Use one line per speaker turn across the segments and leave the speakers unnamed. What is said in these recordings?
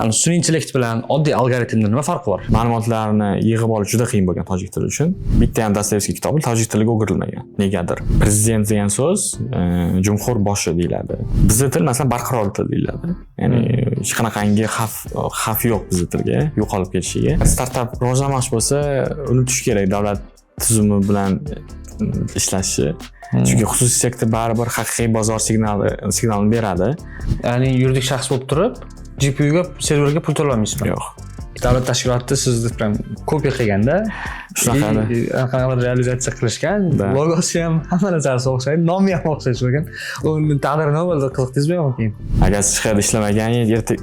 Hani sun'iy intellekt bilan oddiy algoritmda nima farqi bor?
Ma'lumotlarni yig'ib olish juda qiyin bo'lgan tojik tili uchun. Bitta ham Dostoyevskiy kitobi tojik tiliga o'girilmagan. Negadir? Prezident degan so'z jumhur boshi deyiladi. Bizning til masalan barqaror til deyiladi. Ya'ni hech qanaqangi xavf yo'q bizning tilga, yo'qolib ketishiga. Startap rivojlanmoqchi bo'lsa, unutish kerak davlat tizimi bilan ishlashi. Chunki xususiy sektor baribir haqiqiy bozor signalini beradi.
Ya'ni yuridik shaxs bo'lib turib, GPU ga, serverga pul to'lay olmaysizmi?
Yo'q.
Davlat tashkiloti sizni prям kopiya qilganda, qanaqa realizatsiya qilishgan, logosi ham hamma narsasi o'xshaydi, nomi ham o'xshashi bo'lgan. Uni taqdiri nima bo'ldi? Qiziqdingizmi yo'qmi keyin?
Agar siz hech qayerda ishlamagan,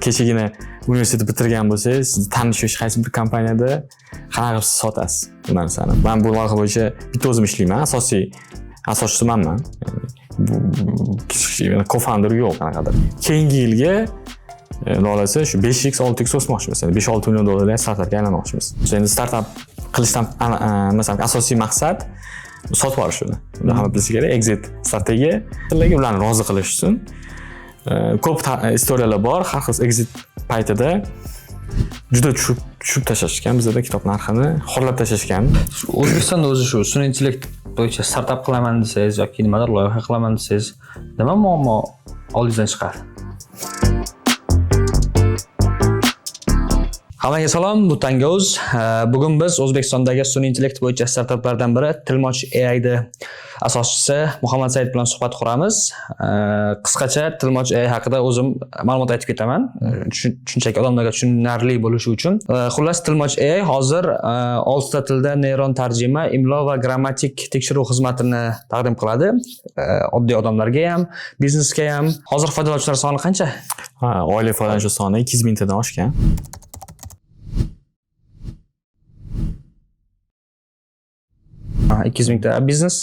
kechagina universitet bitirgan bo'lsangiz, sizni tanish hech qaysi bir kompaniyada qanaqa qilib sotasiz bu narsani. Men bu loyiha bo'yicha bitta o'zim ishlayman, asoschisi manman. Bu co-founder yo'q qanaqadir. Keyingi yilga Dolasi shu 5x 6x o'smoqchimiz. Ya'ni 5-6 million dollarlik startapga aylanmoqchimiz. Endi startap qilishdan masalan asosiy maqsad sotib olish uni. Unda hamma bilsa kerak, exit strategiya ularni rozi qilish uchun. Ko'p istoriyalar bor, har xil exit paytida juda tushib tashlashgan, bizda kitob narxini xorlab tashlashgan.
O'zbekistonda o'zi shu sun'iy intellekt bo'yicha startap qilaman desangiz yoki nimadir loyiha qilaman desangiz, nima muammo oldingizdan chiqadi? Hammaga salom, bu Tangoz. Bugun biz O'zbekistondagi sun'iy intellekt bo'yicha startaplardan biri Tilmoch AI'da asoschisi Muhammad Said bilan suhbat quramiz. Qisqacha Tilmoch AI haqida o'zim ma'lumot aytib ketaman. Shunchaki odamlarga tushunarli bo'lishi uchun. Xullas Tilmoch AI hozir 6 ta tilda neyron tarjima, imlo va grammatik tekshiruv xizmatini taqdim qiladi. Oddiy odamlarga ham, biznesga ham. Hozir foydalanuvchilar soni qancha?
Oilaviy foydalanuvchi soni 200 mingtadan oshgan.
Ha, 200 mingta biznes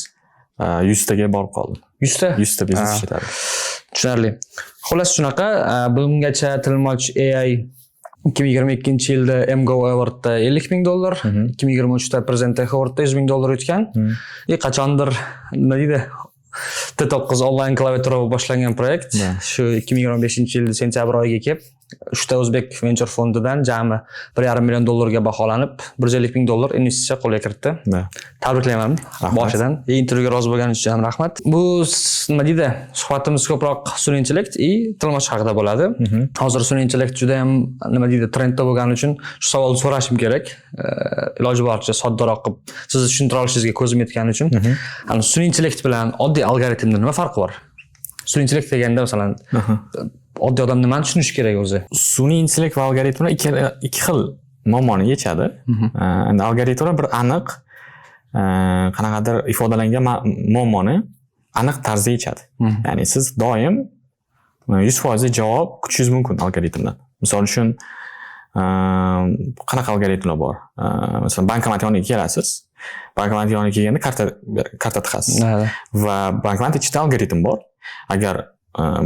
100 taga borib qoldi.
100 ta?
100 ta biznes ishlatadi.
Tushunarli. Xullas shunaqa, bungacha Tilmoch AI 2022-yilda MGO Award'da 50 ming dollar, 2023-da Present Award'da 100 ming dollar yutgan. Qachondir nima deydi? T9 onlayn klaviatura boshlangan proyekt shu 2025-yil sentyabr oyiga kelib, 3 ta o'zbek venture fondidan jami 1,5 million dollarga baholanib, 150 ming dollar investitsiya qo'lga kiritdi. Tabriklayman boshidan. Intervyuga rozi bo'lganingiz uchun rahmat. Bu nima deydi? Suhbatimiz ko'proq sun'iy intellekt Tilmoch haqida bo'ladi. Hozir sun'iy intellekt juda ham nima deydi, trendda bo'lgani uchun shu savolni so'rashim kerak. Iloji boricha soddaroq qilib sizni tushuntira olishingizga ko'zim yetgani uchun. Hani sun'iy intellekt bilan oddiy algoritmda nima farqi bor? Sun'iy intellekt deganda masalan oddiy odam nimani tushunishi kerak o'zi?
Sun'iy intellekt va algoritmlar ikki xil muammoni yechadi. Endi algoritmlar bir aniq qanaqadir ifodalangan muammoni aniq tarzda yechadi. Ya'ni siz doim 100% javob kutishingiz mumkin algoritmdan. Misol uchun qanaqa algoritmlar bor? Masalan, bankomat yoniga kelasiz. Bankomat yoniga kelganda karta tiqasiz. Va bankomat ichida algoritm bor. Agar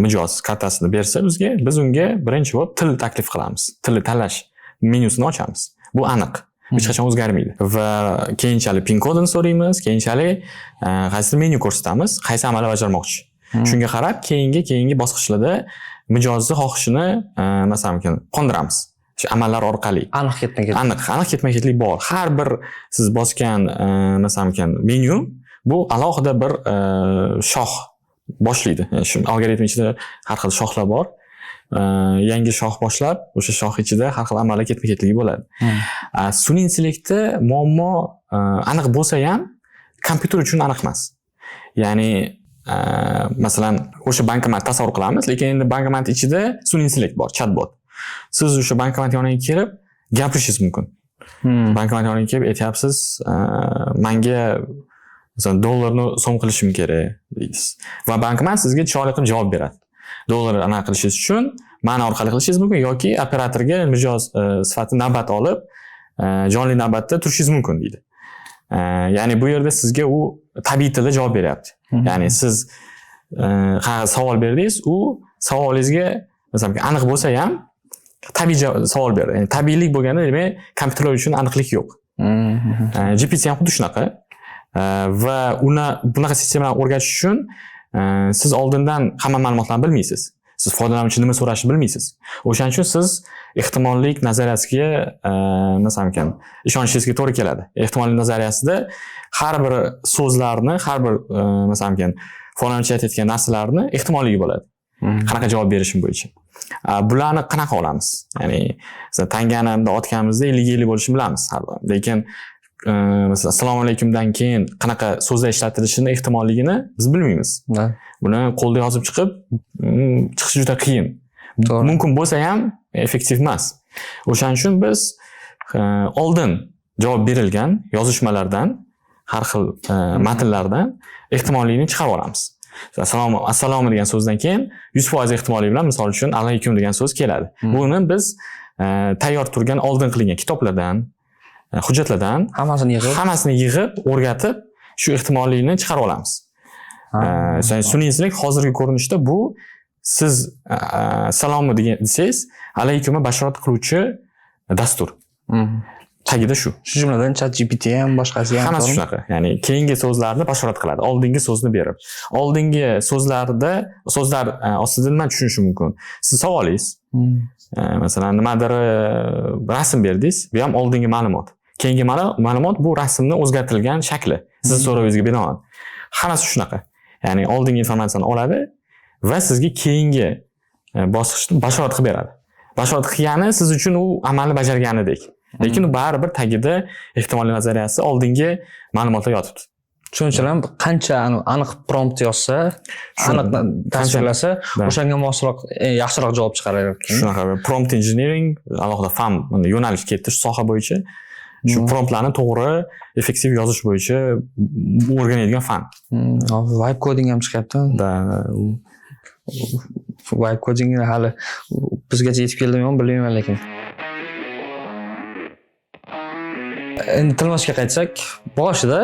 mijoz kartasini bersa bizga, biz unga birinchi bo'lib til taklif qilamiz. Tilni tanlash menyusini ochamiz. Bu aniq. Hech qachon o'zgarmaydi. Va keyinchalik pin kodini so'raymiz, keyinchalik qaysi menyu ko'rsatamiz, qaysi amalni bajarmoqchi. Shunga qarab keyingi bosqichlarda mijozni xohishini masalan qondiramiz. Shu amallar orqali
aniq
ketma-ketlik bor. Har bir siz bosgan masalan menyu bu alohida bir shoh boshlaydi. Yani shu algoritm ichida har xil shoxlar bor. Yangi shox boshlab, o'sha shox ichida har xil amallar ketma-ketligi bo'ladi. Sun'iy intellektda muammo aniq bo'lsa ham, kompyuter uchun aniq emas. Ya'ni masalan, o'sha bankomat tasavvur qilamiz, lekin endi bankomat ichida sun'iy intellekt bor, chatbot. Siz o'sha bankomat yoniga kelib gapirishingiz mumkin. Bankomat yoniga kelib aytyapsiz, menga masalan dollarni so'm qilishim kerak deysiz. Va bankomat sizga chiroyli qilib javob beradi. Dollar anaqa qilishingiz uchun ma'no orqali qilishingiz mumkin yoki operatorga mijoz sifatida navbat olib, jonli navbatda turishingiz mumkin deydi. Ya'ni bu yerda sizga u tabiiy tilda javob beryapti. Ya'ni siz savol berdingiz, u savolingizga masalan aniq bo'lsa ham tabiiy savol beradi. Ya'ni tabiiylik bo'lganda demak kompyuterlar uchun aniqlik yo'q. GPT ham xuddi shunaqa. Va uni bunaqa sistemalarni o'rgatish uchun siz oldindan hamma ma'lumotlarni bilmaysiz. Siz foydalanuvchi nima so'rashni bilmaysiz. O'shaning uchun siz ehtimollik nazariyasiga nima desam ekan, ishonishingizga to'g'ri keladi. Ehtimollik nazariyasida har bir so'zlarni, har bir nima desam ekan, foydalanuvchi aytayotgan narsalarni ehtimolligi bo'ladi. Qanaqa javob berishim bo'yicha. Bularni qanaqa olamiz? Ya'ni siz tangani otganimizda 50-50 bo'lishini bilamiz har doim. Lekin masalan assalomu alaykumdan keyin qanaqa so'zlar ishlatilishini ehtimolligini biz bilmaymiz. Buni qo'lda yozib chiqish juda qiyin. Mumkin bo'lsa ham effektiv emas. O'shaning uchun biz oldin javob berilgan yozishmalardan, har xil matnlardan ehtimollikni chiqarib olamiz. Assalomu degan so'zdan keyin 100% ehtimollik bilan misol uchun alaykum degan so'z keladi. Buni biz tayyor turgan oldin qilingan kitoblardan, hujjatlardan hammasini yig'ib, o'rgatib, shu ehtimollikni chiqarib olamiz. Sun'iy intellekt hozirgi ko'rinishda bu siz salomni desangiz, alaykumga bashorat qiluvchi dastur. Tagida shu.
Shu jumladan ChatGPT ham, boshqasi ham.
Hammasi shunaqa. Ya'ni keyingi so'zlarni bashorat qiladi. Oldingi so'zni berib. Oldingi so'zlar ostida nima tushunishi mumkin? Siz savolingiz. Masalan, nimadir rasm berdingiz, bu ham oldingi ma'lumot. Keyingi ma'lumot bu rasmni o'zgartirilgan shakli. Siz so'rovingizga binoan. Hammasi shunaqa. Ya'ni oldingi informatsiyani oladi va sizga keyingi bosqichni bashorat qilib beradi. Bashorat qilgani siz uchun u amalni bajarganidek. Lekin baribir tagida ehtimolli nazariyasi oldingi ma'lumotlar yotibdi.
Tushunchalar qancha aniq prompt yozsa, aniq tasvirlasa, o'shanga mosroq, yaxshiroq javob chiqarar ekan.
Shunaqa prompt engineering alohida fan yo'nalish ketdi shu soha bo'yicha. Shu promptlarni to'g'ri, effektiv yozish bo'yicha o'rganadigan fan.
Vibe coding ham chiqyapti. Vibe coding hali bizgacha yetib keldimi, bilmayman lekin. Endi Tilmochga qaytsak, boshida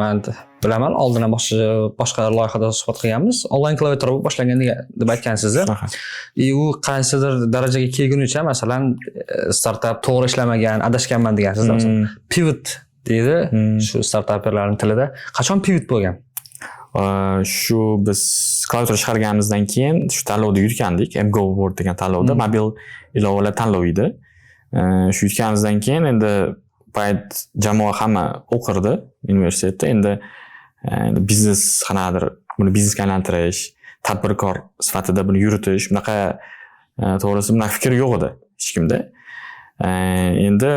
men bilaman, oldin ham boshqa loyihada suhbat qilganmiz. Onlayn klaviatura boshlangan deb aytgansiz. U qaysidir darajaga kelgunicha, masalan, startap to'g'ri ishlamagan, adashganman degansiz. Masalan, pivot deydi shu startaperlarning tilida. Qachon pivot bo'lgan?
Shu biz klaviatura chiqarganimizdan keyin shu tanlovda yutgandik. MGO Award degan tanlovda mobil ilovalar tanlovi edi. Shu yutganimizdan keyin endi payt jamoa hamma o'qirdi universitetda. Endi biznes qanaqadir buni biznesga aylantirish, tadbirkor sifatida buni yuritish, bunaqa to'g'risi bunaqa fikr yo'q edi hech kimda. Endi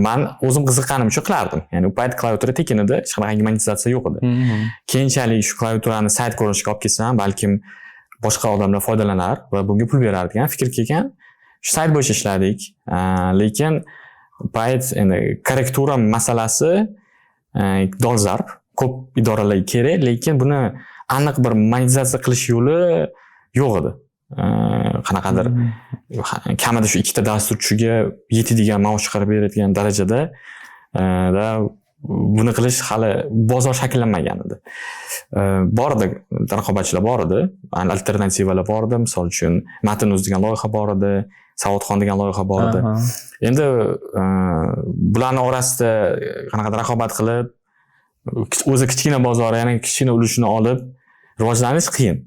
men o'zim qiziqqanim uchun qilardim. Ya'ni u payt klaviatura tekin edi, hech qanday monetizatsiya yo'q edi. Keyinchalik shu klaviaturani sayt ko'rinishga olib kelsam, balkim boshqa odamlar foydalanar va bunga pul berar degan fikr kelgan. Shu sayt bo'yicha ishladik. Lekin payt endi korrektura masalasi dolzarb, ko'p idoralarga kerak, lekin buni aniq bir monetizatsiya qilish yo'li yo'q edi. Qanaqadir kamida shu ikkita dasturchiga yetadigan maosh chiqarib beradigan darajada buni qilish hali bozor shakllanmagan edi. Bor edi, raqobatchilar bor edi, alternativalar bor edi. Misol uchun Matn.uz degan loyiha bor edi, Savodxon degan loyiha bor edi. Endi bularning orasida qanaqadir raqobat qilib, o'zi kichkina bozor, ya'ni kichkina ulushini olib rivojlanish qiyin.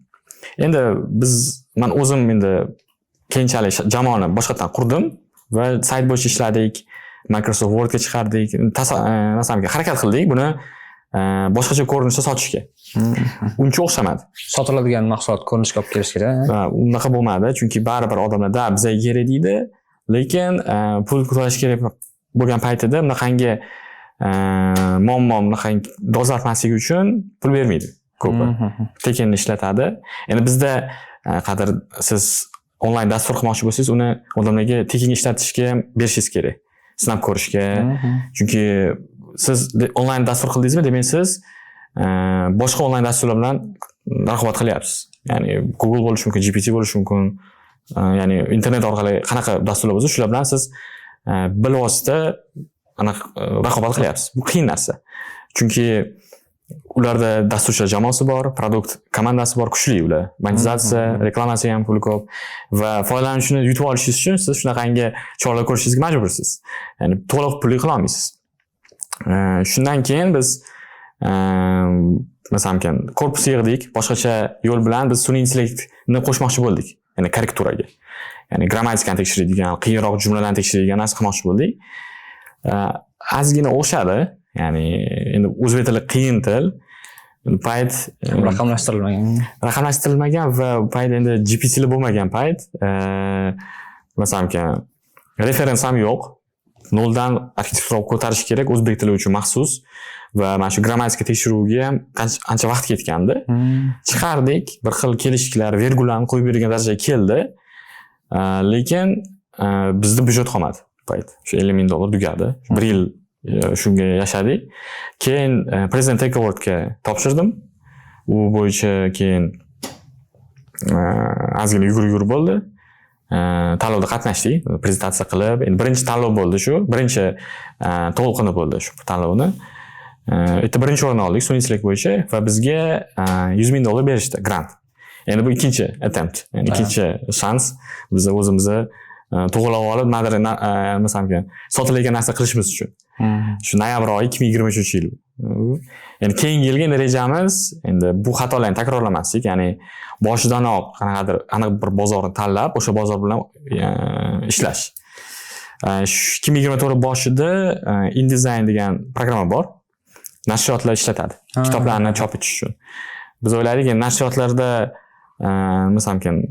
Endi men o'zim endi keyinchalik jamoani boshqatdan qurdim va sayt bo'yicha ishladik. Microsoft Wordga chiqardik. Harakat qildik buni boshqacha ko'rinishda sotishga. Uncha o'xshamadi.
Sotiladigan mahsulot ko'rinishga olib kelish kerak.
Unaqa bo'lmadi, chunki baribir odamlar bizga kerak deydi, lekin pul to'lash kerak bo'lgan paytida bunaqangi muammo, bunaqangi dolzarbligi uchun pul bermaydi ko'pi. Tekinni ishlatadi. Endi bizda qadar siz onlayn dastur qilmoqchi bo'lsangiz, uni odamlarga tekin ishlatishga berishingiz kerak. Sinab ko'rishga. Chunki siz onlayn dastur qildingizmi, demak siz boshqa onlayn dasturlar bilan raqobat qilyapsiz. Ya'ni Google bo'lishi mumkin, GPT bo'lishi mumkin. Ya'ni internet orqali qanaqa dasturlar bo'lsa, shular bilan siz bilvosita raqobat qilyapsiz. Bu qiyin narsa. Chunki ularda dasturchilar jamoasi bor, produkt komandasi bor, kuchli ular. Monetizatsiya, reklamasi ham puli ko'p va foydalanuvchini yutib olishingiz uchun siz shunaqangi choralar ko'rishingizga majbursiz. Ya'ni to'liq pulli qila olmaysiz. Shundan keyin biz masalan korpus yig'dik, boshqacha yo'l bilan biz sun'iy intellektni qo'shmoqchi bo'ldik. ya'ni korrekturaga. Ya'ni grammatikani tekshiradigan, qiyinroq jumlalarni tekshiradigan narsa qilmoqchi bo'ldik. Ozgina o'xshadi. Ya'ni endi o'zbek tili qiyin til. Payt raqamlashtirilmagan va payt endi GPT bo'lmagan payt, masalan, referens ham yo'q. Noldan arxitektura ko'tarish kerak o'zbek tili uchun maxsus va mana shu grammatika tekshiruvga ham ancha vaqt ketgandi. Chiqardik, bir xil kelishiklar, vergullarni qo'yib bergan darajaga keldi. Lekin bizda byudjet qolmadi payt. Shu $50,000 tugadi. 1 yil shunga yashadik. Keyin President Tech Awardga topshirdim. U bo'yicha keyin ozgina yugur bo'ldi. Tanlovda qatnashdik, prezentatsiya qilib, endi birinchi tanlov bo'ldi shu, birinchi to'lqini bo'ldi shu tanlovni. Birinchi o'rin oldik sun'iy bo'yicha va bizga $100,000 berishdi grant. Endi bu ikkinchi attempt, ya'ni ikkinchi shans biz o'zimizni to'g'rilab olib, masalan, sotilayotgan narsa qilishimiz uchun. Shu noyabr oyi 2023-yil. Endi keyingi yilga endi rejamiz, endi bu xatolarni takrorlamaslik, ya'ni boshidanoq qanaqadir aniq bir bozorni tanlab, o'sha bozor bilan ishlash. 2024 boshida InDesign degan programma bor. Nashriyotlar ishlatadi. Kitoblarni chop etish uchun. Biz o'yladik, endi nashriyotlarda masalan,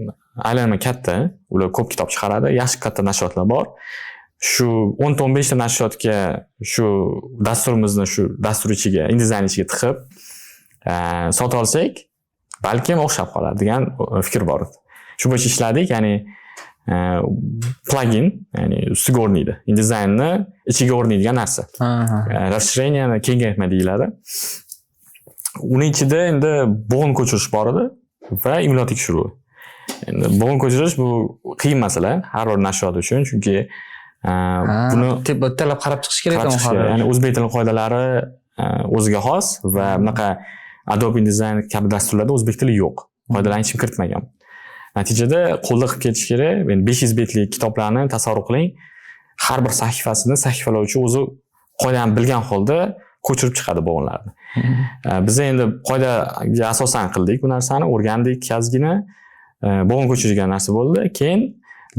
aylanma katta, ular ko'p kitob chiqaradi, yaxshi katta nashriyotlar bor. Shu 10-15 ta nashriyotga shu dasturimizni shu dastur ichiga, InDesign ichiga tiqib sota olsak, balkim o'xshab qoladi degan fikr bor edi. Shu bo'yicha ishladik, ya'ni plugin, ya'ni ustiga o'rnaydi. InDesignni ichiga o'rnaydigan narsa. Расширение, kengaytma deyiladi. Uning ichida endi bo'g'in ko'chirish bor edi va imlo tekshiruvi. Endi bo'g'in ko'chirish bu qiyin masala har bir nashriyot uchun, chunki buni
talab qarab chiqish kerak ekan.
Ya'ni o'zbek tili qoidalari o'ziga xos va bunaqa Adobe InDesign kabi dasturlarda o'zbek tili yo'q. Qoidalarni hech kim kiritmagan. Natijada qo'lda qilib ketish kerak. Endi 500 betlik kitoblarni tasavvur qiling. Har bir sahifasini sahifalovchi o'zi qoidani bilgan holda ko'chirib chiqadi bo'g'inlarni. Biz endi qoidaga asosan qildik bu narsani, o'rgandik ozgina. Bo'g'in ko'chirgan narsa bo'ldi. Keyin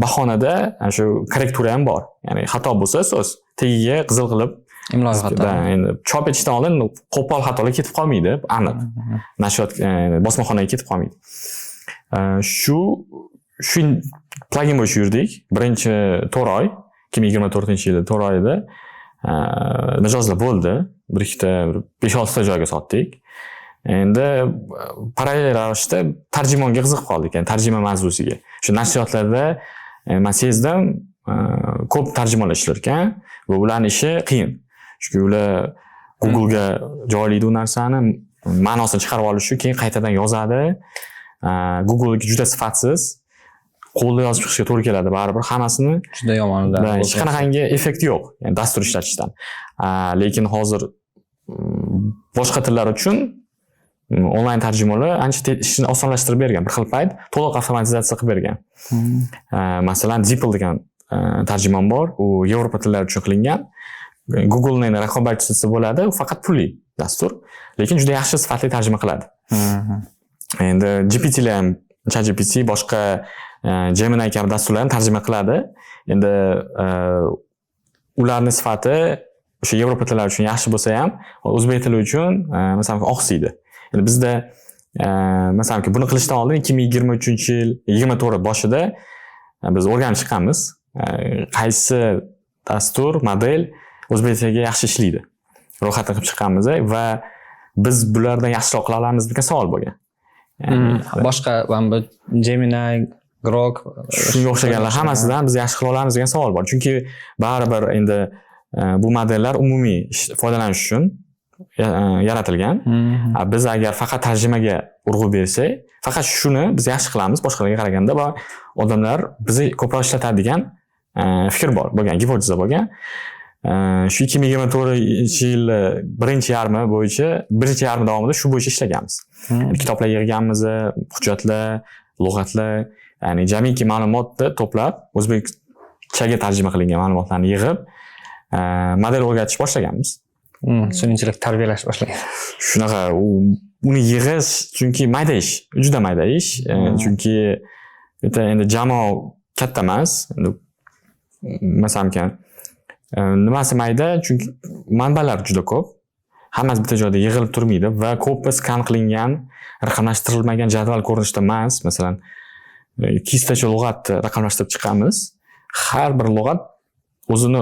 bahonada shu korrektura ham bor. Ya'ni xato bo'lsa so'z tagiga qizil qilib
imlo xato.
Endi chop etishdan oldin qo'pol xatolar ketib qolmaydi, aniq. Nashriyot bosmaxonaga ketib qolmaydi. Shu plugin bo'yicha yurdik. Birinchi 4 oy, 2024-yilda 4 oyda mijozlar bo'ldi. 5-6 ta joyga sotdik. Endi parallel ravishda tarjimonga qiziqib qoldik, ya'ni tarjima mavzusiga. Shu nashriyotlarda men sezdim, ko'p tarjimonlar ishlar ekan va ularning ishi qiyin. Chunki ular Google'ga joylaydi u narsani, ma'nosini chiqarib olish uchun keyin qaytadan yozadi. Google'ga juda sifatsiz, qo'lda yozib chiqishga to'g'ri keladi, baribir hammasini
juda yomonida.
Hech qanaqangi effekt yo'q, ya'ni dastur ishlatishdan. Lekin hozir boshqa tillar uchun onlayn tarjimonlar ancha ishni osonlashtirib bergan. Bir xil payt to'liq avtomatizatsiya qilib bergan. Masalan, DeepL degan tarjimon bor, u Yevropa tillari uchun qilingan. Google'ning raqobatchisi bo'ladi, u faqat pulli dastur, lekin juda yaxshi sifatli tarjima qiladi. Endi GPTlar ham, ChatGPT boshqa Gemini kabi dasturlarni tarjima qiladi. Endi ularning sifati o'sha Yevropa tillari uchun yaxshi bo'lsa ham, o'zbek tili uchun masalan oqsiydi. Endi bizda masalan buni qilishdan oldin 2023-yil 24 boshida biz o'rganib chiqqanmiz. Qaysi dastur, model o'zbek tiliga yaxshi ishlaydi. Ro'yxatni qilib chiqqanmiz va biz bulardan yaxshiroq qila olamiz degan savol bo'lgan.
Boshqa Gemini, Grok,
shunga o'xshaganlar hammasidan biz yaxshi qila olamiz degan savol bor. Chunki baribir endi bu modellar umumiy foydalanish uchun yaratilgan. Biz agar faqat tarjimaga urg'u bersak, faqat shuni biz yaxshi qilamiz boshqalarga qaraganda va odamlar bizni ko'proq ishlatadigan fikr bor, bo'lgan, gipoteza bo'lgan. Shu 2024-yil birinchi yarmi bo'yicha, birinchi yarmi davomida shu bo'yicha ishlaganmiz. Kitoblar yig'ganmiz, hujjatlar, lug'atlar, ya'ni jamiki ma'lumotni to'plab, o'zbekchaga tarjima qilingan ma'lumotlarni yig'ib, model o'rgatish boshlaganmiz.
Sun'iy tarbiyalash boshlagan.
Shunaqa uni yig'ish chunki mayda ish, juda mayda ish, chunki bitta endi jamoa katta emas. Endi masalan nimasi mayda, chunki manbalar juda ko'p. Hammasi bitta joyda yig'ilib turmaydi va ko'pi skan qilingan, raqamlashtirilmagan jadval ko'rinishda emas. Masalan, 200 tacha lug'atni raqamlashtirib chiqamiz. Har bir lug'at o'zini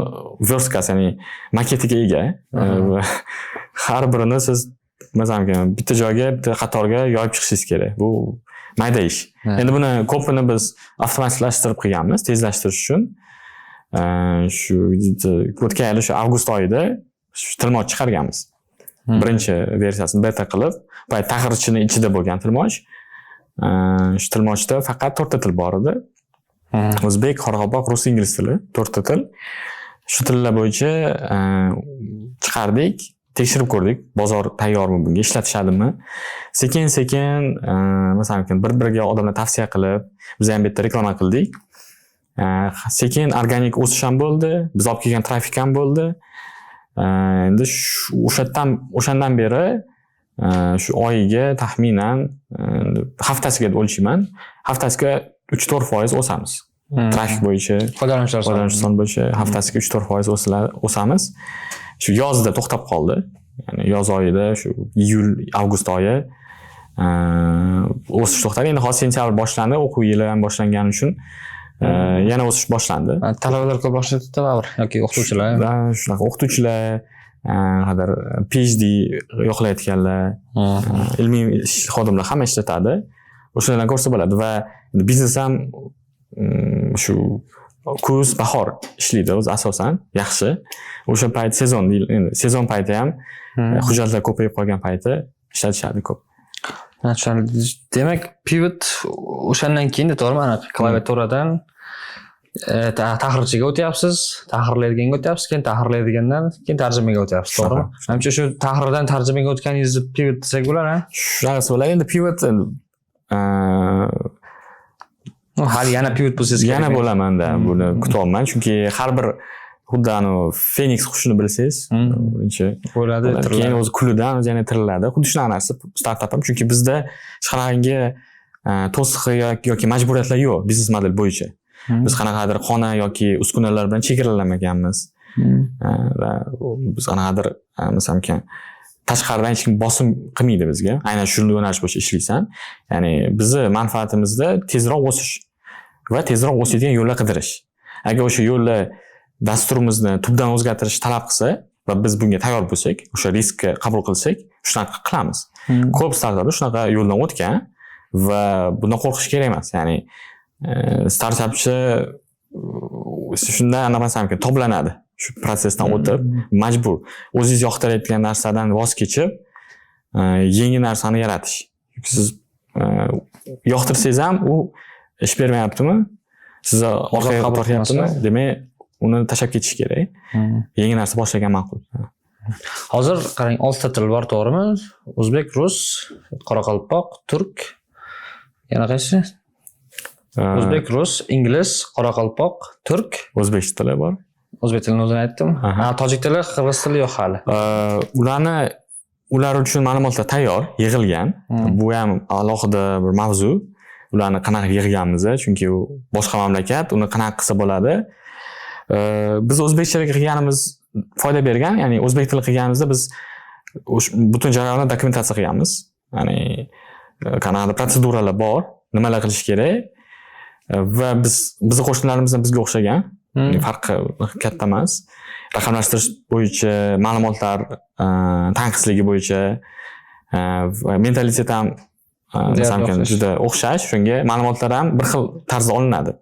verstkasi, ya'ni maketiga ega. Har birini siz masalan bitta joyga, bitta qatorga yoyib chiqishingiz kerak. Bu mayda ish. Endi buni ko'pini biz avtomatlashtirib qilganmiz, tezlashtirish uchun. Shu o'tgan yil shu avgust oyida tilmoch chiqarganmiz. Birinchi versiyasini beta qilib, boya taxirchini ichida bo'lgan tilmoch. Shu tilmochda faqat 4 ta til bor edi. O'zbek, qoraqalpoq, rus, ingliz tili, 4 ta til. Shu tillar bo'yicha chiqardik, tekshirib ko'rdik, bozor tayyormi bunga, ishlatishadimi. Sekin-sekin masalan bir-biriga odamlar tavsiya qilib, biz ham bu yerda reklama qildik. Sekin organik o'sish ham bo'ldi, biz olib kelgan trafik ham bo'ldi. Endi o'shandan beri shu oyiga taxminan haftasiga o'lchayman. Haftasiga 3-4% o'samiz. Trafik bo'yicha, foydalanuvchilar soni bo'yicha haftasiga 3-4% o'samiz. Shu yozda to'xtab qoldi. Ya'ni yoz oyida shu iyul, avgust oyi o'sish to'xtadi. Endi hozir sentyabr boshlandi, o'quv yili ham boshlangani uchun yana o'sish boshlandi.
Talabalar ko'proq ishlatadi yoki o'qituvchilar?
Shunaqa o'qituvchilar, qadar PhD yo'qlayotganlar, ilmiy xodimlar hamma ishlatadi. O'shalardan ko'rsa bo'ladi va biznes ham shu kuz, bahor ishlaydi o'zi asosan yaxshi. O'sha payt sezon payti ham hujjatlar ko'payib qolgan payti ishlatishadi ko'p.
Demak, pivot o'shandan keyin to'g'rimi, aniq klaviaturadan tahrirchiga o'tyapsiz, tahrirlaydiganga o'tyapsiz, keyin tahrirlaydigandan keyin tarjimaga o'tyapsiz, to'g'rimi? Menimcha shu tahrirdan tarjimaga o'tganingizni pivot desak bo'lar-a?
Shunaqasi bo'ladi. Endi pivot
hali yana pivot bo'lsangiz
yana bo'laman-da, buni kutyapman, chunki har bir xuddi Phoenix qushini bilsangiz, birinchi
bo'ladi,
keyin o'zi kulidan o'zi yana tiriladi. Xuddi shunaqa narsa startap ham, chunki bizda hech qanaqangi to'siq yoki majburiyatlar yo'q biznes model bo'yicha. Biz qanaqadir xona yoki uskunalar bilan chegaralanmaganmiz. Va biz qanaqadir masalan tashqaridan hech kim bosim qilmaydi bizga. Aynan shu yo'nalish bo'yicha ishlaysan. Ya'ni bizni manfaatimizda tezroq o'sish va tezroq o'sadigan yo'llar qidirish. Agar o'sha yo'llar dasturimizni tubdan o'zgartirish talab qilsa va biz bunga tayyor bo'lsak, o'sha riskni qabul qilsak, shunaqa qilamiz. Ko'p startaplar shunaqa yo'ldan o'tgan va bundan qo'rqish kerak emas. Ya'ni startapchi shundan masalan toblanadi. Shu prosesdan o'tib, majbur o'zingiz yoqtirayotgan narsadan voz kechib, yangi narsani yaratish. Chunki siz yoqtirsangiz ham u ish bermayaptimi? Sizni orqaga tortyaptimi? Demak, uni tashlab ketish kerak. Yangi narsa boshlagan ma'qul.
Hozir qarang, 6 ta til bor, to'g'rimi? O'zbek, rus, qoraqalpoq, turk, yana qaysi? O'zbek, rus, ingliz, qoraqalpoq, turk,
o'zbek tili bor.
O'zbek tilini o'zini aytdim. Tojik tili, qirg'iz tili yo'q hali.
Ular uchun ma'lumotlar tayyor, yig'ilgan. Bu ham alohida bir mavzu. Ularni qanaqa yig'ganmiz, chunki u boshqa mamlakat, uni qanaqa qilsa bo'ladi. Biz o'zbekchalik qilganimiz foyda bergan, ya'ni o'zbek tili qilganimizda biz butun jarayonni dokumentatsiya qilganmiz. Ya'ni qanaqa protseduralar bor, nimalar qilish kerak va bizning qo'shnilarimiz ham bizga o'xshagan. Farqi katta emas. Raqamlashtirish bo'yicha, ma'lumotlar tanqisligi bo'yicha va mentalitet ham masalan juda o'xshash. Shunga ma'lumotlar ham bir xil tarzda olinadi.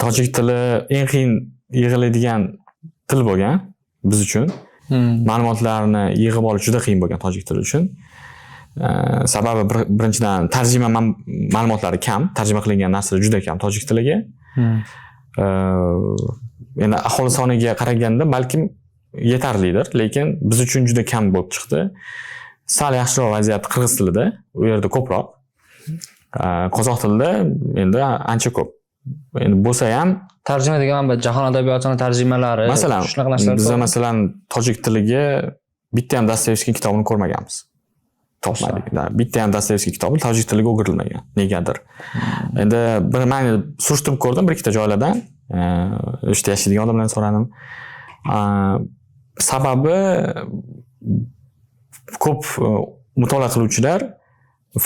Tojik tili eng qiyin yig'iladigan til bo'lgan biz uchun. Ma'lumotlarni yig'ib olish juda qiyin bo'lgan tojik tili uchun. Sababi birinchidan tarjima ma'lumotlari kam, tarjima qilingan narsalar juda kam tojik tiliga. Endi aholi soniga qaraganda balkim yetarlidir, lekin biz uchun juda kam bo'lib chiqdi. Sal yaxshiroq vaziyat qirg'iz tilida, u yerda ko'proq. Qozoq tilida endi ancha ko'p. Endi bo'lsa ham
tarjima degan jahon adabiyotining tarjimalari,
masalan,
shunaqa narsalar.
Biz masalan tojik tiliga bitta ham Dostoyevskiy kitobini ko'rmaganmiz. topmadik. Bitta ham Dostoyevskiy kitobi tojik tiliga o'girilmagan negadir. Endi men surishtirib ko'rdim bir ikkita joylardan. Ishda yashaydigan odamlardan so'radim. Sababi ko'p mutolaa qiluvchilar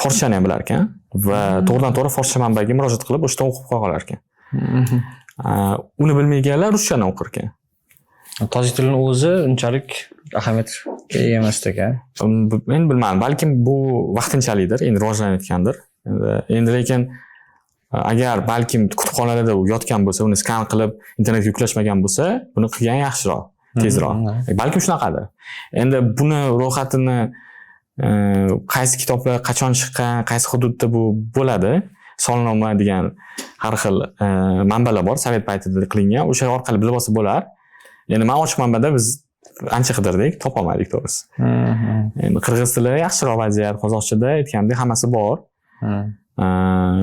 forschani ham bilar ekan va to'g'ridan-to'g'ri forscha manbaga murojaat qilib o'shdan o'qib qo'yganlar ekan. Uni bilmaganlar ruschani o'qir ekan.
Tojik tilining o'zi unchalik ahamiyatga ega emas ekan.
Men bilmadim, balkim bu vaqtinchalikdir, endi rivojlanayotgandir. Endi lekin agar balkim kutubxonalarda u yotgan bo'lsa, uni skan qilib internetga yuklashmagan bo'lsa, buni qilgan yaxshiroq, tezroq. Balkim shunaqadir. Endi buni ro'yxatini qaysi kitoblar qachon chiqqan, qaysi hududda bu bo'ladi, solnoma degan har xil manbalar bor, sovet paytida qilingan, o'sha orqali bilib olsa bo'lar. Endi men ochiq manbada biz ancha qidirdik, topolmadik to'g'risi. Endi qirg'iz tilida yaxshiroq vaziyat, qozoqchada aytgandek hammasi bor.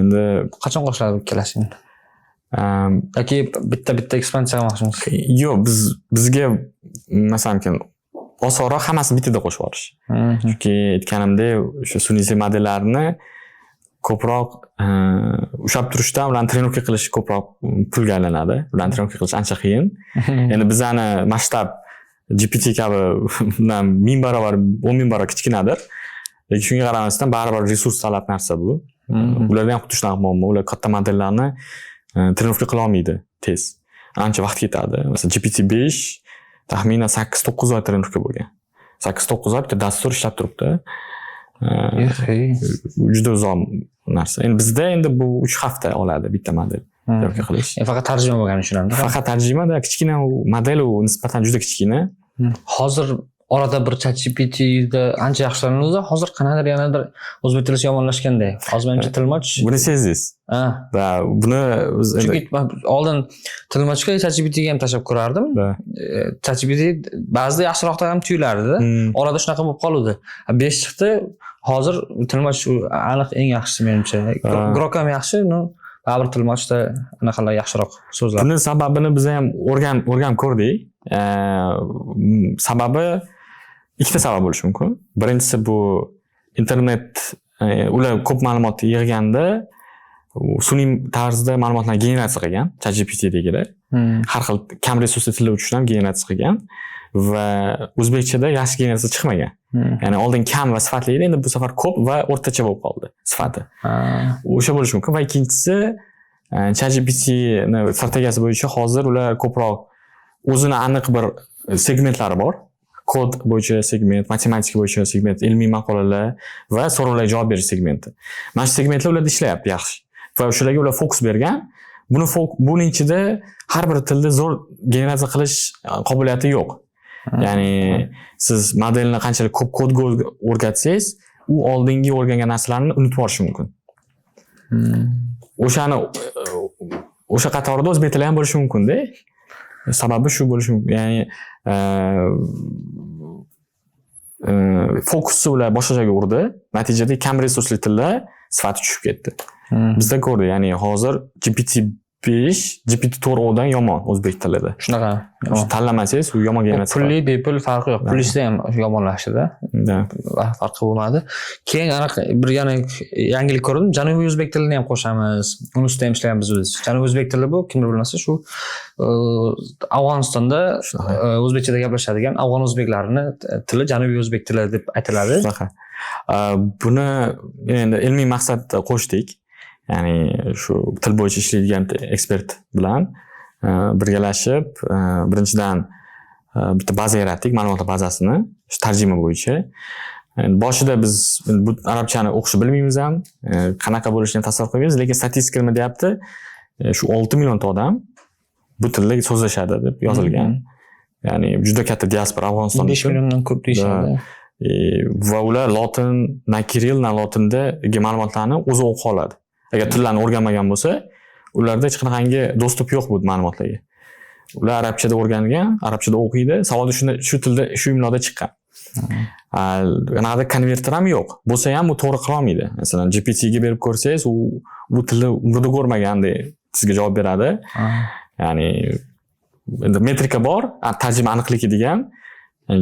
Endi
qachon boshladi ikkalasi? Yoki bitta ekspansiya qilmoqchimiz?
Yo'q, bizga masalan osonroq hammasini bittada qo'shib yuborish. Chunki aytganimdek, o'sha sun'iy modellarni ko'proq ushlab turishdan ularni trenovka qilish ko'proq pulga aylanadi. Ularni trenovka qilish ancha qiyin. Endi bizani masshtab GPT kabi bundan 1000 barobar, 10,000 barobar kichkinadir. Lekin shunga qaramasdan baribir resurs talab narsa bu. Ularda ham xuddi shunaqa muammo. Ular katta modellarni trenovka qila olmaydi tez. Ancha vaqt ketadi. Masalan, GPT-5 taxminan 8-9 oy trenovka bo'lgan. 8-9 oy bitta dastur ishlab turibdi. Juda uzoq narsa. Endi bizda bu 3 hafta oladi bitta model trenovka qilish.
Faqat tarjima bo'lgani uchun ham.
Faqat tarjimada kichkina model u nisbatan juda kichkina.
Hozir orada bir ChatGPTda ancha yaxshilanadi. Hozir qanadir yanadir o'zbek tili yomonlashganda. Hozir menimcha tilmoch.
Buni sezdingiz. Va buni
chunki oldin tilmochga ChatGPTga ham tashlab ko'rardim. ChatGPT ba'zida yaxshiroqda ham tuyulardi. Orada shunaqa bo'lib qoldi. 5 chiqdi. Hozir tilmoch aniq eng yaxshisi menimcha. Grok ham yaxshi, baribir tilmochda anaqalar yaxshiroq so'zlar.
Buni sababini biz ham o'rganib ko'rdik. Sababi ikkita sabab bo'lishi mumkin. Birinchisi bu internet ular ko'p ma'lumot yig'ganda sun'iy tarzda ma'lumotlarni generatsiya qilgan, ChatGPT'dagilar. Har xil kam resursli tillar uchun ham generatsiya qilgan va o'zbekchada yaxshi generatsiya chiqmagan. Ya'ni oldin kam va sifatli edi, endi bu safar ko'p va o'rtacha bo'lib qoldi sifati. O'sha bo'lishi mumkin va ikkinchisi ChatGPT'ning strategiyasi bo'yicha hozir ular ko'proq o'zini aniq bir segmentlari bor. Kod bo'yicha segment, matematika bo'yicha segment, ilmiy maqolalar va so'rovlarga javob berish segmenti. Mana shu segmentlar ularda ishlayapti yaxshi. Va o'shalarga ular fokus bergan. Buning ichida har bir tilda zo'r generatsiya qilish qobiliyati yo'q. Ya'ni siz modelni qanchalik ko'p kodga o'rgatsangiz, u oldingi o'rgangan narsalarni unutib yuborishi mumkin. O'sha qatorida o'zbek tili ham bo'lishi mumkin-da. Sababi shu bo'lishi mumkin. Ya'ni fokusi ular boshqa joyga urdi. Natijada kam resursli tillar sifati tushib ketdi. Bizda ko'rdik, ya'ni hozir GPT-5, GPT-4dan yomon o'zbek tilida.
Shunaqa.
Tanlamasangiz u yomon generatsiya.
Pulli bepul farqi yo'q. Pullisida ham yomonlashdi-da. Farqi bo'lmadi. Keyin bir yana yangilik ko'rdim. Janubiy o'zbek tilini ham qo'shamiz. Uni ustida ham ishlayapmiz biz. Janubiy o'zbek tili bu, kimdir bilmasa, shu Afg'onistonda o'zbekchada gaplashadigan afg'on o'zbeklarini tili Janubiy o'zbek tili deb aytiladi.
Buni endi ilmiy maqsadda qo'shdik. Ya'ni shu til bo'yicha ishlaydigan ekspert bilan birgalashib, birinchidan bitta baza yaratdik, ma'lumotlar bazasini, shu tarjima bo'yicha. Boshida biz bu arabchani o'qishni bilmaymiz ham, qanaqa bo'lishini tasavvur qilmaymiz, lekin statistika nima deyapti? Shu 6 million odam bu tilda so'zlashadi deb yozilgan. Ya'ni juda katta diaspora Afg'oniston uchun. 5 milliondan ko'p deyishadi. Va ular lotin, na kirill, na lotindagi ma'lumotlarni o'zi o'qiy oladi. Agar tillarni o'rganmagan bo'lsa, ularda hech qanaqangi dostуп yo'q bu ma'lumotlarga. Ular arabchada o'rgangan, arabchada o'qiydi, savol shu tilda, shu imloda chiqqan. Anaqada konverter ham yo'q. Bo'lsa ham u to'g'ri qila olmaydi. Masalan, GPT ga berib ko'rsangiz, u bu tilni umrida ko'rmagandek sizga javob beradi. Ya'ni endi metrika bor, tarjima aniqligi degan.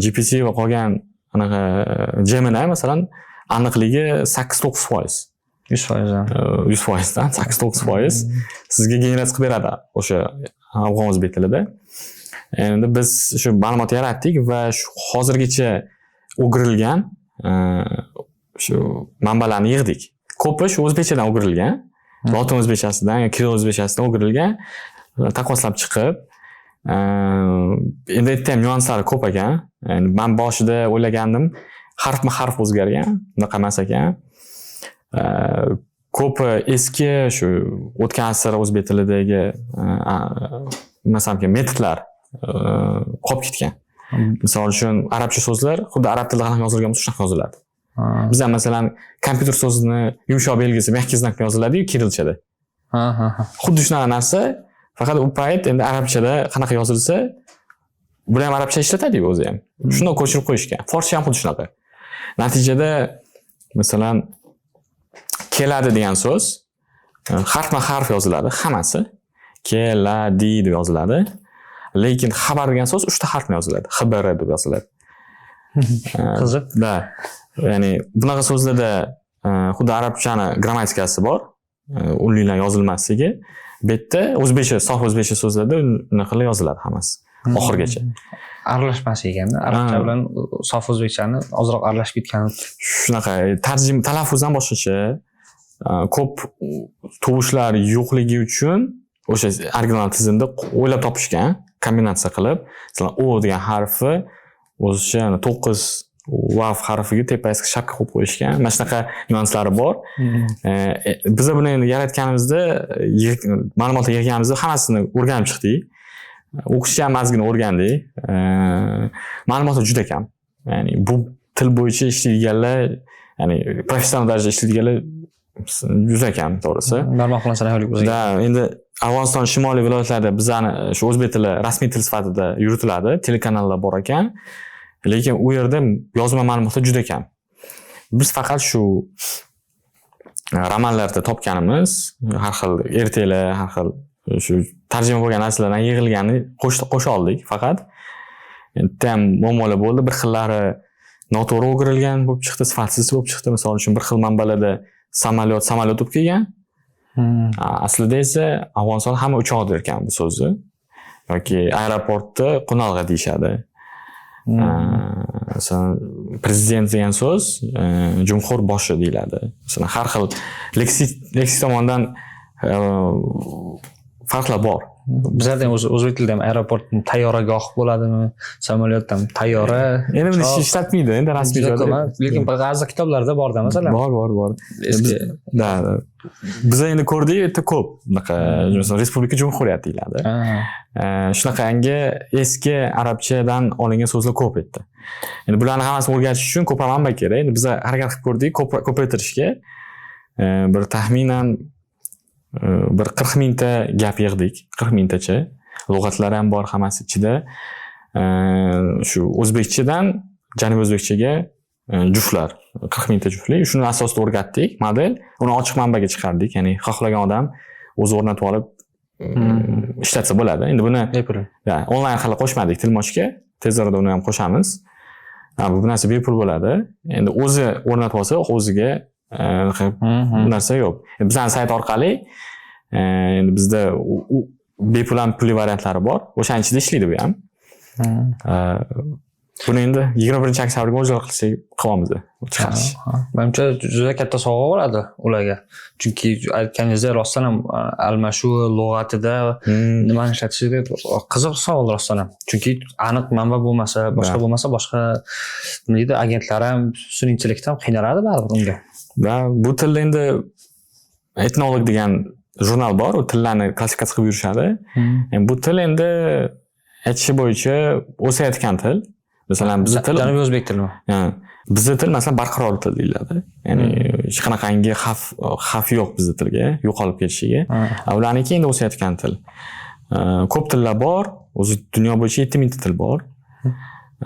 GPT va qolgan anaqa Gemini masalan aniqligi 8-9%.
100%.
100%dan 8-9% sizga generatsiya qilib beradi o'sha afg'on o'zbek tilida. Endi biz shu ma'lumot yaratdik va shu hozirgacha o'girilgan shu manbalarni yig'dik. Ko'pi shu o'zbekchadan o'girilgan, lotin o'zbekchasidan, kiril o'zbekchasidan o'girilgan, taqqoslab chiqib, endi aytdim nyuanslari ko'p ekan. Ya'ni men boshida o'ylagandim, harf o'zgargan, unaqa emas ekan. Ko'pi eski shu o'tgan asr o'zbek tilidagi masalan metodlar qolib ketgan. Misol uchun arabcha so'zlar xuddi arab tilida qanaqa yozilgan bo'lsa shunaqa yoziladi. Bizda masalan kompyuter so'zini yumshoq belgisi mehkiy znak bilan yoziladi-yu kirilchada. Xuddi shunaqa narsa, faqat u payt endi arabchada qanaqa yozilsa, bu ham arabcha ishlatadi-yu o'zi ham. Shuni ko'chirib qo'yishgan. Forscha ham xuddi shunaqa. Natijada masalan keladi degan so'z harf yoziladi, hammasi. Keladi deb yoziladi. Lekin xabar degan so'z 3 ta harf bilan yoziladi. Xabar deb yoziladi.
Qiziq.
Da. Ya'ni bunaqa so'zlarda xuddi arabchani grammatikasi bor. Unlilar yozilmasligi. Bu yerda o'zbekcha, sof o'zbekcha so'zlarda unaqa yoziladi hammasi. Oxirgacha.
Aralashmas ekanda, arabcha bilan sof o'zbekchani ozroq aralashib ketgan.
Shunaqa talaffuzdan boshqacha ko'p tovushlar yo'qligi uchun o'sha original tizimda o'ylab topishgan, kombinatsiya qilib, masalan o degan harfi o'zicha 9 vav harfiga tepasiga shapka qo'yib qo'yishgan. Mana shunaqa nyuanslari bor. Biz buni endi yaratganimizda, ma'lumotlar yig'ganimizda hammasini o'rganib chiqdik. O'qishni ham ozgina o'rgandik. Ma'lumotlar juda kam. Ya'ni bu til bo'yicha ishlaydiganlar, ya'ni professional darajada ishlaydiganlar juda kam, to'g'risi.
Normal xulosalik o'zi.
Da, endi Afg'oniston shimoliy viloyatlarida bizani shu o'zbek tili rasmiy til sifatida yuritiladi, telekanallar bor ekan. Lekin u yerda yozma ma'lumotlar juda kam. Biz faqat shu romanlarda topganimiz, har xil ertaklar, har xil shu tarjima bo'lgan narsalardan yig'ilganini qo'sha oldik faqat. Endi ham muammolar bo'ldi, bir xillari noto'g'ri o'girilgan bo'lib chiqdi, sifatsiz bo'lib chiqdi. Misol uchun bir xil manbalarda samolyot deb kelgan. Aslida esa Afg'oniston hamma uchoq derkan bu so'zni. Yoki aeroportda qo'nalg'a deyshadi. Masalan, prezident degan so'z jumhur boshi deyiladi. Masalan, har xil leksik tomonidan farqlar bor.
Bizlarda ham o'zbek tilida ham aeroportning tayyoragoh bo'ladimi, samolyotdan tayyora.
Endi buni ishlatmaydi, endi rasmiy joyda.
Lekin ba'zi kitoblarda borda masalan.
Bor. Da. Biz endi ko'rdik, yerda ko'p. Bunaqa, masalan, Respublika Jumhuriyati deyiladi. Shunaqangi eski arabchadan olingan so'zlar ko'p edi. Endi bularni hammasini o'rgatish uchun ko'p manba kerak. Endi biz harakat qilib ko'rdik, ko'paytirishga. Bir taxminan bir 40 mingta gap yig'dik, 40 mingtacha. Lug'atlar ham bor hammasi ichida. Shu o'zbekchadan janubiy o'zbekchaga juftlar, 40 mingta juftlik. Shuni asosida o'rgatdik, model. Uni ochiq manbaga chiqardik. Ya'ni xohlagan odam o'zi o'rnatib olib ishlatsa bo'ladi. Endi buni onlayn qilib qo'shmadik Tilmochga. Tez orada uni ham qo'shamiz. Bu narsa bepul bo'ladi. Endi o'zi o'rnatib olsa, o'ziga bu narsa yo'q. Bizning sayt orqali endi bizda bepul ham pulli variantlari bor. O'shaning ichida ishlaydi bu ham. Buni endi 21-oktyabrga mo'ljal qilsak qilamiz. Chiqarish.
Menimcha juda katta sovg'a bo'ladi ularga. Chunki aytganingizdek rostdan ham almashuv lug'atida nimani ishlatishga qiziq savol rostdan ham. Chunki aniq manba bo'lmasa, boshqa nima deydi, agentlar ham sun'iy intellekt ham qiynaladi baribir unga.
Va bu tilda endi etnolog degan jurnal bor, u tillarni klassifikatsiya qilib yurishadi. Bu til endi aytishi bo'yicha o'sayotgan til. Masalan, bizning til
janubiy o'zbek tilimi?
Bizning til masalan barqaror til deyiladi. Ya'ni hech qanaqangi xavf yo'q bizning tilga, yo'qolib ketishiga. Ularniki endi o'sayotgan til. Ko'p tillar bor, o'zi dunyo bo'yicha 7000 ta til bor.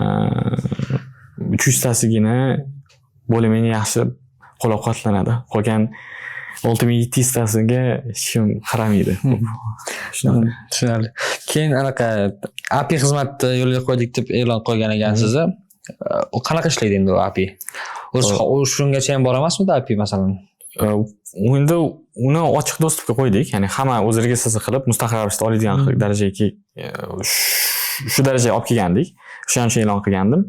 300 tasigina bo'limining yaxshi qo'llab-quvvatlanadi. Qolgan 6700 tasiga hech kim qaramaydi.
Tushunarli. Keyin anaqa API xizmatni yo'lga qo'ydik deb e'lon qilgan ekansiz. Qanaqa ishlaydi endi u API? U shungacha ham bor emasmidi API masalan?
Endi uni ochiq dostupga qo'ydik, ya'ni hamma o'z registratsiya qilib mustaqil ravishda oladigan darajaga shu darajaga olib kelgandik. O'shaning uchun e'lon qilgandim.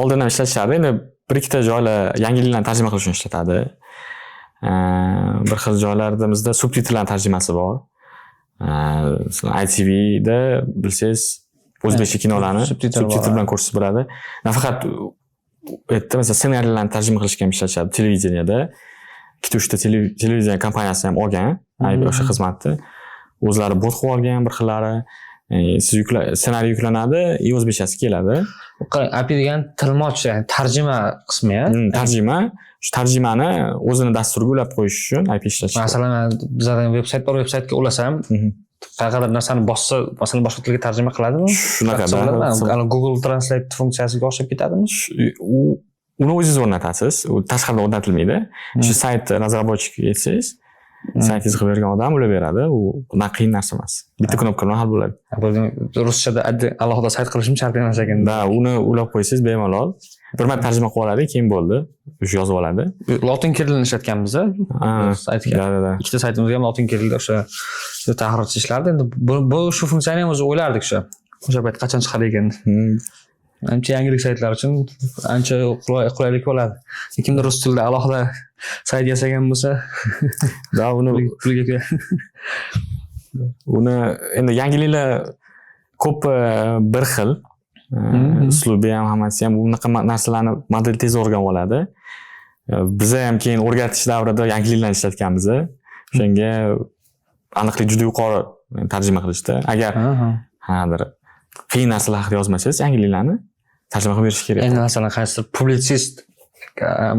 Oldindan ishlatishardi, endi bir ikkita joylar yangiliklarni tarjima qilish uchun ishlatadi. Bir xil joylarda bizda subtitrlar tarjimasi bor. ITVda bilsangiz o'zbekcha kinolarni subtitr bilan ko'rsangiz bo'ladi. Nafaqat aytdim, masalan, ssenariylarni tarjima qilishga ham ishlatishadi televideniyada. 2-3 ta televiziya kompaniyasi ham olgan o'sha xizmatni. O'zlari bot qilib olgan bir xillari. Siz ssenariy yuklanadi, o'zbekchasi keladi.
API degan tilmoch, ya'ni tarjima qismi-ya.
Tarjima, shu tarjimani o'zini dasturga ulab qo'yish uchun API ishlatish.
Masalan, bizda veb-sayt bor, veb-saytga ulasam, qanaqadir narsani bossa, masalan, boshqa tilga tarjima qiladimi?
Shunaqa.
Google Translate funksiyasiga o'xshab ketadimi?
Uni o'zingiz o'rnatasiz, u tashqaridan o'rnatilmaydi. Shu sayt razработчик etsangiz, saytingiz qilib bergan odam ulab beradi. U qiyin narsa emas. Bitta knopka bilan hal bo'ladi.
Ruschada alohida sayt qilishim shart emas ekan.
Da, uni ulab qo'ysangiz bemalol. Bir marta tarjima qilib oladi, keyin bo'ldi. O'sha yozib oladi.
Lotin kirilini ishlatganmiz saytga.
Da.
Ikkita saytimizga ham lotin kirilda o'sha tahrirchi ishlardi. Endi bu shu funksiyani ham o'zi o'ylardik o'sha. O'sha payt qachon chiqar ekan? Ancha yangilik saytlar uchun ancha qulaylik bo'ladi. Kimdir rus tilida alohida sayt yasagan bo'lsa,
da uni endi yangiliklar ko'p bir xil. Uslubi ham hammasi ham bunaqa narsalarni model tez o'rganib oladi. Biz ham keyin o'rgatish davrida yangiliklarni ishlatganmiz. O'shanga aniqlik juda yuqori tarjima qilishda. Agar qiyin narsalar haqida yozmasangiz, yangiliklarni tarjima qilib berish kerak.
Endi masalan, qaysidir publitsist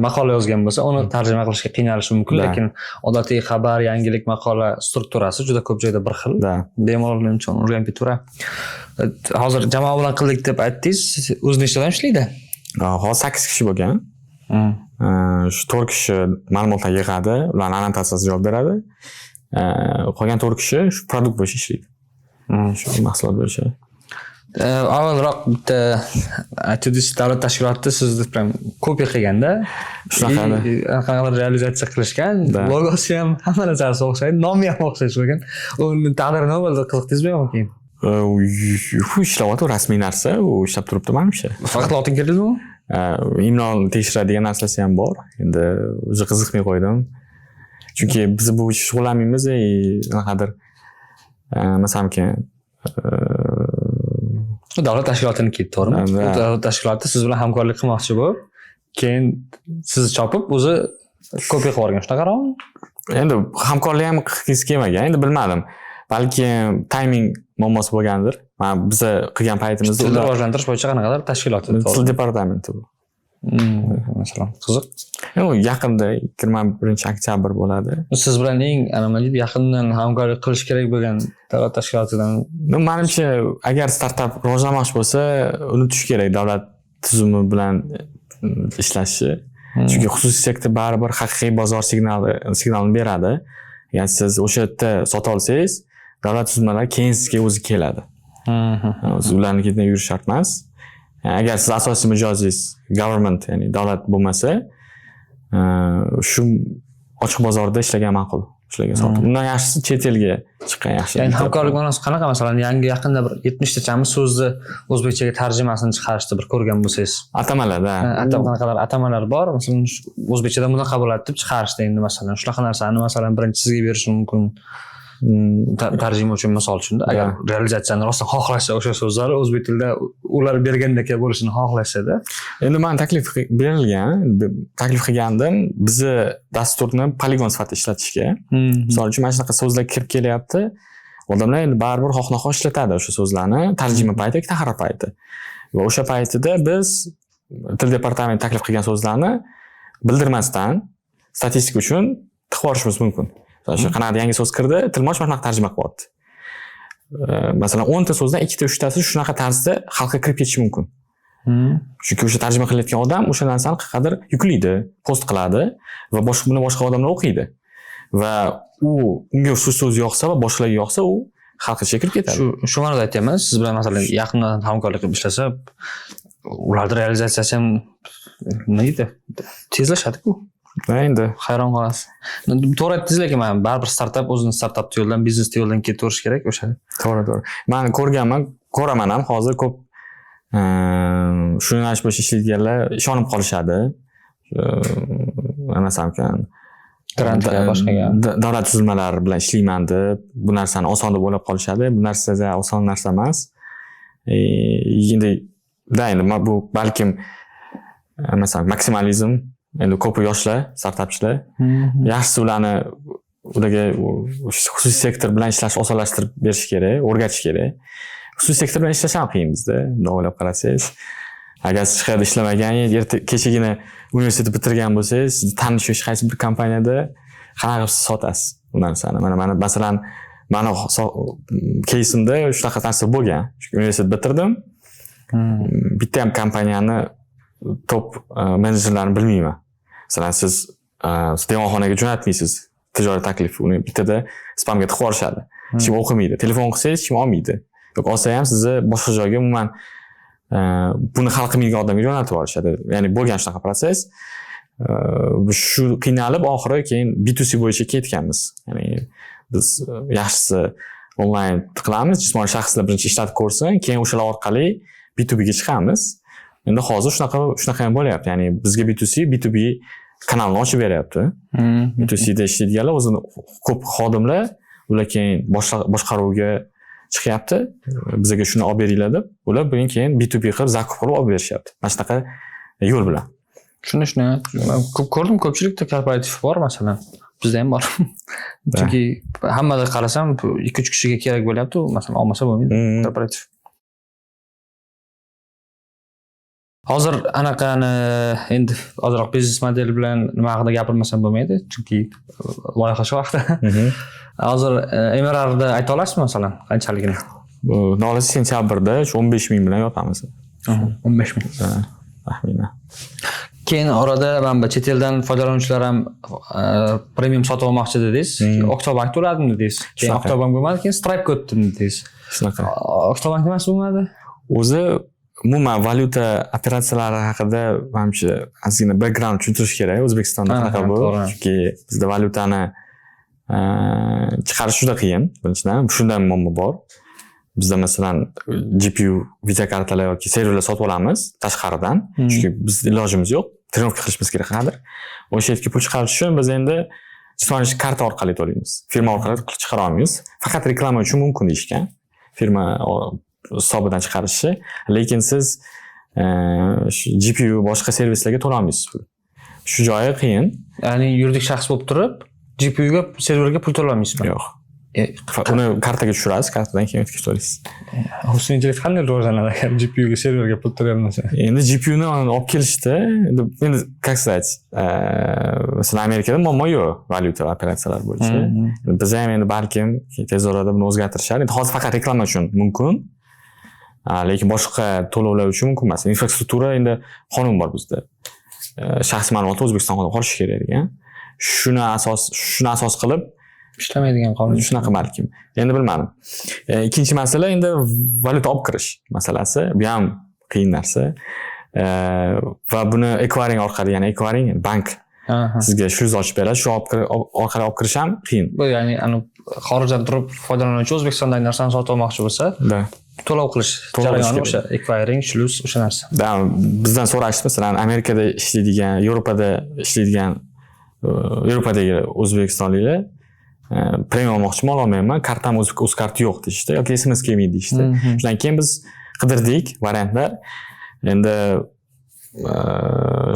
maqola yozgan bo'lsa, uni tarjima qilishga qiynalishi mumkin, lekin odatiy xabar, yangilik, maqola strukturasi juda ko'p joyda bir xil. Bemalol o'rganib ketaveradi. Hozir jamoa bilan qildik deb aytdingiz, o'zbekchada ham ishlaydi?
Hozir 8 kishi bo'lgan. Shu 4 kishi ma'lumotlar yig'adi, ularni annotatsiyasiga javob beradi. Qolgan 4 kishi shu produkt bo'yicha ishlaydi. Shu mahsulot bo'yicha.
Avvalroq bitta aytdingiz, davlat tashkiloti sizni ham kopiya qilganda, qanaqadir realizatsiya qilishgan, logosi ham hamma narsasi o'xshaydi, nomi ham o'xshash bo'lgan. Uni taqdiri nima bo'ldi, qiziqdingizmi yo'qmi keyin?
Ishlayapti, rasmiy narsa, u ishlab turibdi menimcha.
Faqat lotin kirdimi?
Imloni tekshiradigan narsasi ham bor. Endi o'zi qiziqmay qo'ydim. Chunki biz bu ish shug'ullanmaymiz, qanaqadir masalan
davlat tashkilotiniki, to'g'rimi? Davlat tashkiloti siz bilan hamkorlik qilmoqchi bo'lib, keyin sizni chopib, o'zi kopiya qilib yuborgan. Shunaqaroqmi?
Endi hamkorlik ham qilgisi kelmagan. Endi bilmadim. Balki timing muammosi bo'lgandir. Mana biz qilgan paytimizda
tilni rivojlantirish bo'yicha qanaqadir tashkilot,
til departamenti bu.
Masalan, qiziq.
Yaqinda 21-oktyabr bo'ladi.
Siz bilan eng yaqindan hamkorlik qilish kerak bo'lgan davlat tashkilotidan,
menimcha, agar startap rivojlanmoqchi bo'lsa, unutish kerak davlat tizimi bilan ishlashi. Chunki xususiy sektor baribir haqiqiy bozor signalini beradi. Agar siz o'sha yerda sota olsangiz, davlat tuzilmalari keyin sizga o'zi keladi. Ularni ketidan yurish shart emas. Agar siz asosiy mijozingiz government, ya'ni davlat bo'lmasa, shu ochiq bozorda ishlagan ma'qul. Undan yaxshisi chet elga chiqqan yaxshi.
Ya'ni hamkorlik ma'nosi qanaqa? Masalan, yaqinda bir 70 tachami so'zni o'zbekchaga tarjimasini chiqarishni bir ko'rgan bo'lsangiz.
Atamalarda.
Qanaqadir atamalar bor. Masalan, o'zbekchada bunaqa bo'ladi deb chiqarishdi endi masalan. Shunaqa narsani masalan birinchi sizga berish mumkin. Tarjima uchun misol uchunda, agar realizatsiyani rostdan xohlasa o'sha so'zlar o'zbek tilida ular bergandek bo'lishini xohlasa-da.
Endi men taklif qilgandim, bizni dasturni poligon sifatida ishlatishga. Misol uchun mana shunaqa so'zlar kirib kelyapti. Odamlar endi baribir xoh-noxoh ishlatadi o'sha so'zlarni tarjima payti, tahrir payti. Va o'sha paytida biz til departamenti taklif qilgan so'zlarni bildirmasdan statistika uchun tiqib olishimiz mumkin. Shu qanaqadir yangi so'z kirdi, tilmoch mana shunaqa tarjima qilyapti. Masalan, 10 ta so'zdan 2 ta 3 tasi shunaqa tarzda xalqqa kirib ketishi mumkin. Chunki o'sha tarjima qilayotgan odam o'sha narsani qayerdir yuklaydi, post qiladi va boshqa odamlar o'qiydi. Va unga shu so'z yoqsa va boshqalarga yoqsa, u xalq ichiga kirib ketadi.
Shu ma'noda aytyapman, siz bilan masalan yaqindan hamkorlik qilib ishlasa, ularning realizatsiyasi ham nima deydi? Tezlashadi-ku.
Endi
Hayron qolasiz. To'g'ri aytdingiz, lekin men baribir startap o'zini startap yo'ldan, biznes yo'ldan ketaverish kerak o'sha.
to'g'ri. Men ko'raman ham hozir ko'p shu yo'nalish bo'yicha ishlaydiganlar ishonib qolishadi. Masalan,
Grantga boshqaga
davlat tuzilmalari bilan ishlayman deb bu narsani oson deb o'ylab qolishadi. Bu narsa oson narsa emas. Endi bu balkim masalan maksimalizm, endi ko'p yoshlar, startapchilar yaxshisi ularga xususiy sektor bilan ishlash osonlashtirib berish kerak, o'rgatish kerak. Xususiy sektor bilan ishlash ham qiyin bizda, bunday o'ylab qarasangiz. Agar siz hech qayerda ishlamagan, kechagina universitetni bitirgan bo'lsangiz, tanish hech qaysi bir kompaniyada qanaqa sotasiz bu narsani. Mana masalan, meni кейsimda shunaqa narsa bo'lgan. Universitet bitirdim. Bitta ham kompaniyani top menejerlarini bilmayman. Masalan, siz devonxonaga jo'natmaysiz tijoriy taklif, uni bittada spamga tiqib yuborishadi. Hech kim o'qimaydi. Telefon qilsangiz hech kim olmaydi. Yo'q, olsa ham sizni boshqa joyga umuman buni hal qilmaydigan odamga jo'natib yuborishadi. Ya'ni bo'lgan shunaqa proses. Shu qiynalib oxiri keyin B2C bo'yicha ketganmiz. Ya'ni biz yaxshisi onlayn qilamiz, jismoniy shaxslar birinchi ishlatib ko'rsin, keyin o'shalar orqali B2B ga chiqamiz. Endi hozir shunaqa ham bo'lyapti. Ya'ni bizga B2C, B2B kanalni ochib beryapti. B2C da ishlaydiganlar o'zini ko'p xodimlar, ular keyin boshqaruvga chiqyapti. Bizga shuni olib beringlar deb, ular keyin B2B qilib zakup qilib olib berishyapti. Mana shunaqa yo'l bilan.
Shuni ko'p ko'rdim, ko'pchilikda korporativ bor masalan. Bizda ham bor. Chunki hammada qarasam 2-3 kishiga kerak bo'lyapti, masalan, olmasa bo'lmaydi korporativ. Hozir anaqani endi ozroq biznes model bilan nima haqida gapirmasam bo'lmaydi, chunki loyiha shu vaqtda. Hozir MRRda ayta olasizmi masalan, qanchaligini?
Bu nolis sentyabrda 15 ming bilan yotamiz.
15 ming.
Taxminan.
Keyin orada mana chet eldan foydalanuvchilar ham premium sotib olmoqchi dedingiz. Oktobank to'ladim dedingiz. Keyin Oktobank bo'lmadi, keyin Stripe o'tdim dedingiz.
Shunaqa.
Oktobank nimasi bo'lmadi?
O'zi umuman valyuta operatsiyalari haqida menimcha ozgina background tushuntirish kerak. O'zbekistonda qanaqa bu? Chunki bizda valyutani chiqarish juda qiyin. Birinchidan, shundan muammo bor. Bizda masalan GPU videokartalar yoki serverlar sotib olamiz tashqaridan. Chunki biz ilojimiz yo'q. Trenovka qilishimiz kerak hozir. O'sha yerga pul chiqarish uchun biz endi jismoniy karta orqali to'laymiz. Firma orqali chiqara olmaymiz. Faqat reklama uchun mumkin deyishgan. Firma hisobidan chiqarishi, lekin siz GPU boshqa servislarga to'la olmaysiz. Shu joyi qiyin.
Ya'ni yuridik shaxs bo'lib turib, GPU ga, serverga pul to'la olmaysizmi?
Yo'q. Uni kartaga tushirasiz, kartadan keyin o'tkazib to'laysiz.
Xususiy intellekt qanday rivojlanadi agar GPU ga, serverga pul to'layolmasa?
Endi GPU ni olib kelishdi. Endi как сказать, masalan Amerikada muammo yo'q valyuta operatsiyalar bo'yicha. Biz ham endi balkim tez orada buni o'zgartirishar. Endi hozir faqat reklama uchun mumkin. Lekin boshqa to'lovlar uchun mumkin emas. Infrastruktura endi qonun bor bizda. Shaxsiy ma'lumotni O'zbekiston qonuni qolishi kerak degan. Shuni asos qilib
ishlamaydigan qonun
shunaqa balkim. Endi bilmadim. Ikkinchi masala endi valyuta olib kirish masalasi. Bu ham qiyin narsa. Va buni acquiring orqali, ya'ni acquiring bank sizga shuzni ochib beradi. Shu orqali olib kirish ham qiyin.
Bu ya'ni xorijdan turib foydalanuvchi O'zbekistondagi narsani sotib olmoqchi bo'lsa, to'lov qilish jarayoni o'sha acquiring, shlus o'sha narsa.
Bizdan so'rashdi, masalan, Amerikada ishlaydigan, Yevropadagi o'zbekistonliklar premium olmoqchiman, ololmayman, kartam o'z karti yo'q deyishdi yoki SMS kelmaydi deyishdi. Shundan keyin biz qidirdik variantlar. Endi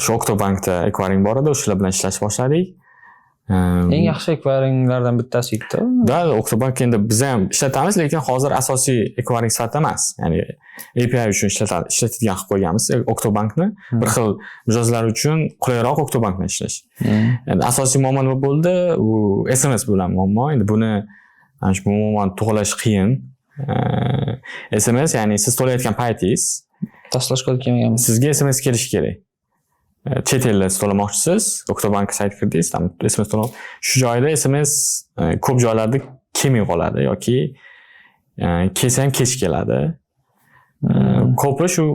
shu Oktobankda acquiring bor edi, o'shalar bilan ishlash boshladik.
Eng yaxshi acquiringlardan bittasi edi.
Oktobank endi biz ham ishlatamiz, lekin hozir asosiy acquiring sifatida emas. Ya'ni API uchun ishlatadigan qilib qo'yganmiz Oktobankni. Bir xil mijozlar uchun qulayroq Oktobank bilan ishlash. Endi asosiy muammo nima bo'ldi? U SMS bilan muammo. Endi buni bu muammoni to'g'rilash qiyin. SMS, ya'ni siz to'layotgan paytingiz
tashlash kod kelmaganmi?
Sizga SMS kelishi kerak. Chet elda to'lamoqchisiz, Oktobank saytiga kirdingiz, SMS to'lab, shu joyda SMS ko'p joylarda kelmay qoladi yoki kelsa ham kech keladi. Ko'pi shu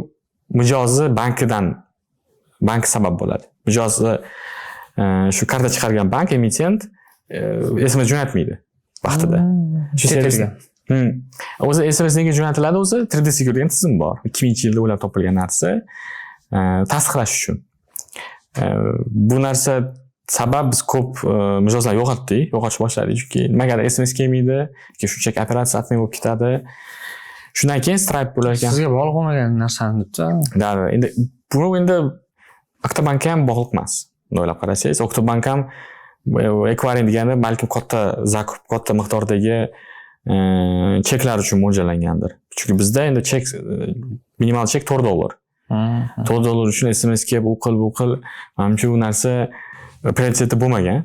mijozi bank sabab bo'ladi. Mijozi shu karta chiqargan bank emitent SMS jo'natmaydi vaqtida. Shu servisga. O'zi SMS nega jo'natiladi? O'zi 3D Secure degan tizim bor. 2000-yilda o'ylab topilgan narsa tasdiqlash uchun. Bu narsa sabab biz ko'p mijozlar yo'qotib boshladik. Chunki nimagadir SMS kelmaydi, shunchaki operatsiya atmay bo'lib ketadi. Shundan keyin Stripe bo'lar ekan.
Sizga bog'liq bo'lmagan narsani debdi.
Endi bu Aktobankka ham bog'liq emas. O'ylab qarasangiz, Aktobank ham ekvaring degani balkim katta miqdordagi cheklar uchun mo'ljallangandir. Chunki bizda endi minimal chek $4. $4 uchun SMS kelib u qil. Menimcha bu narsa prioriteti bo'lmagan.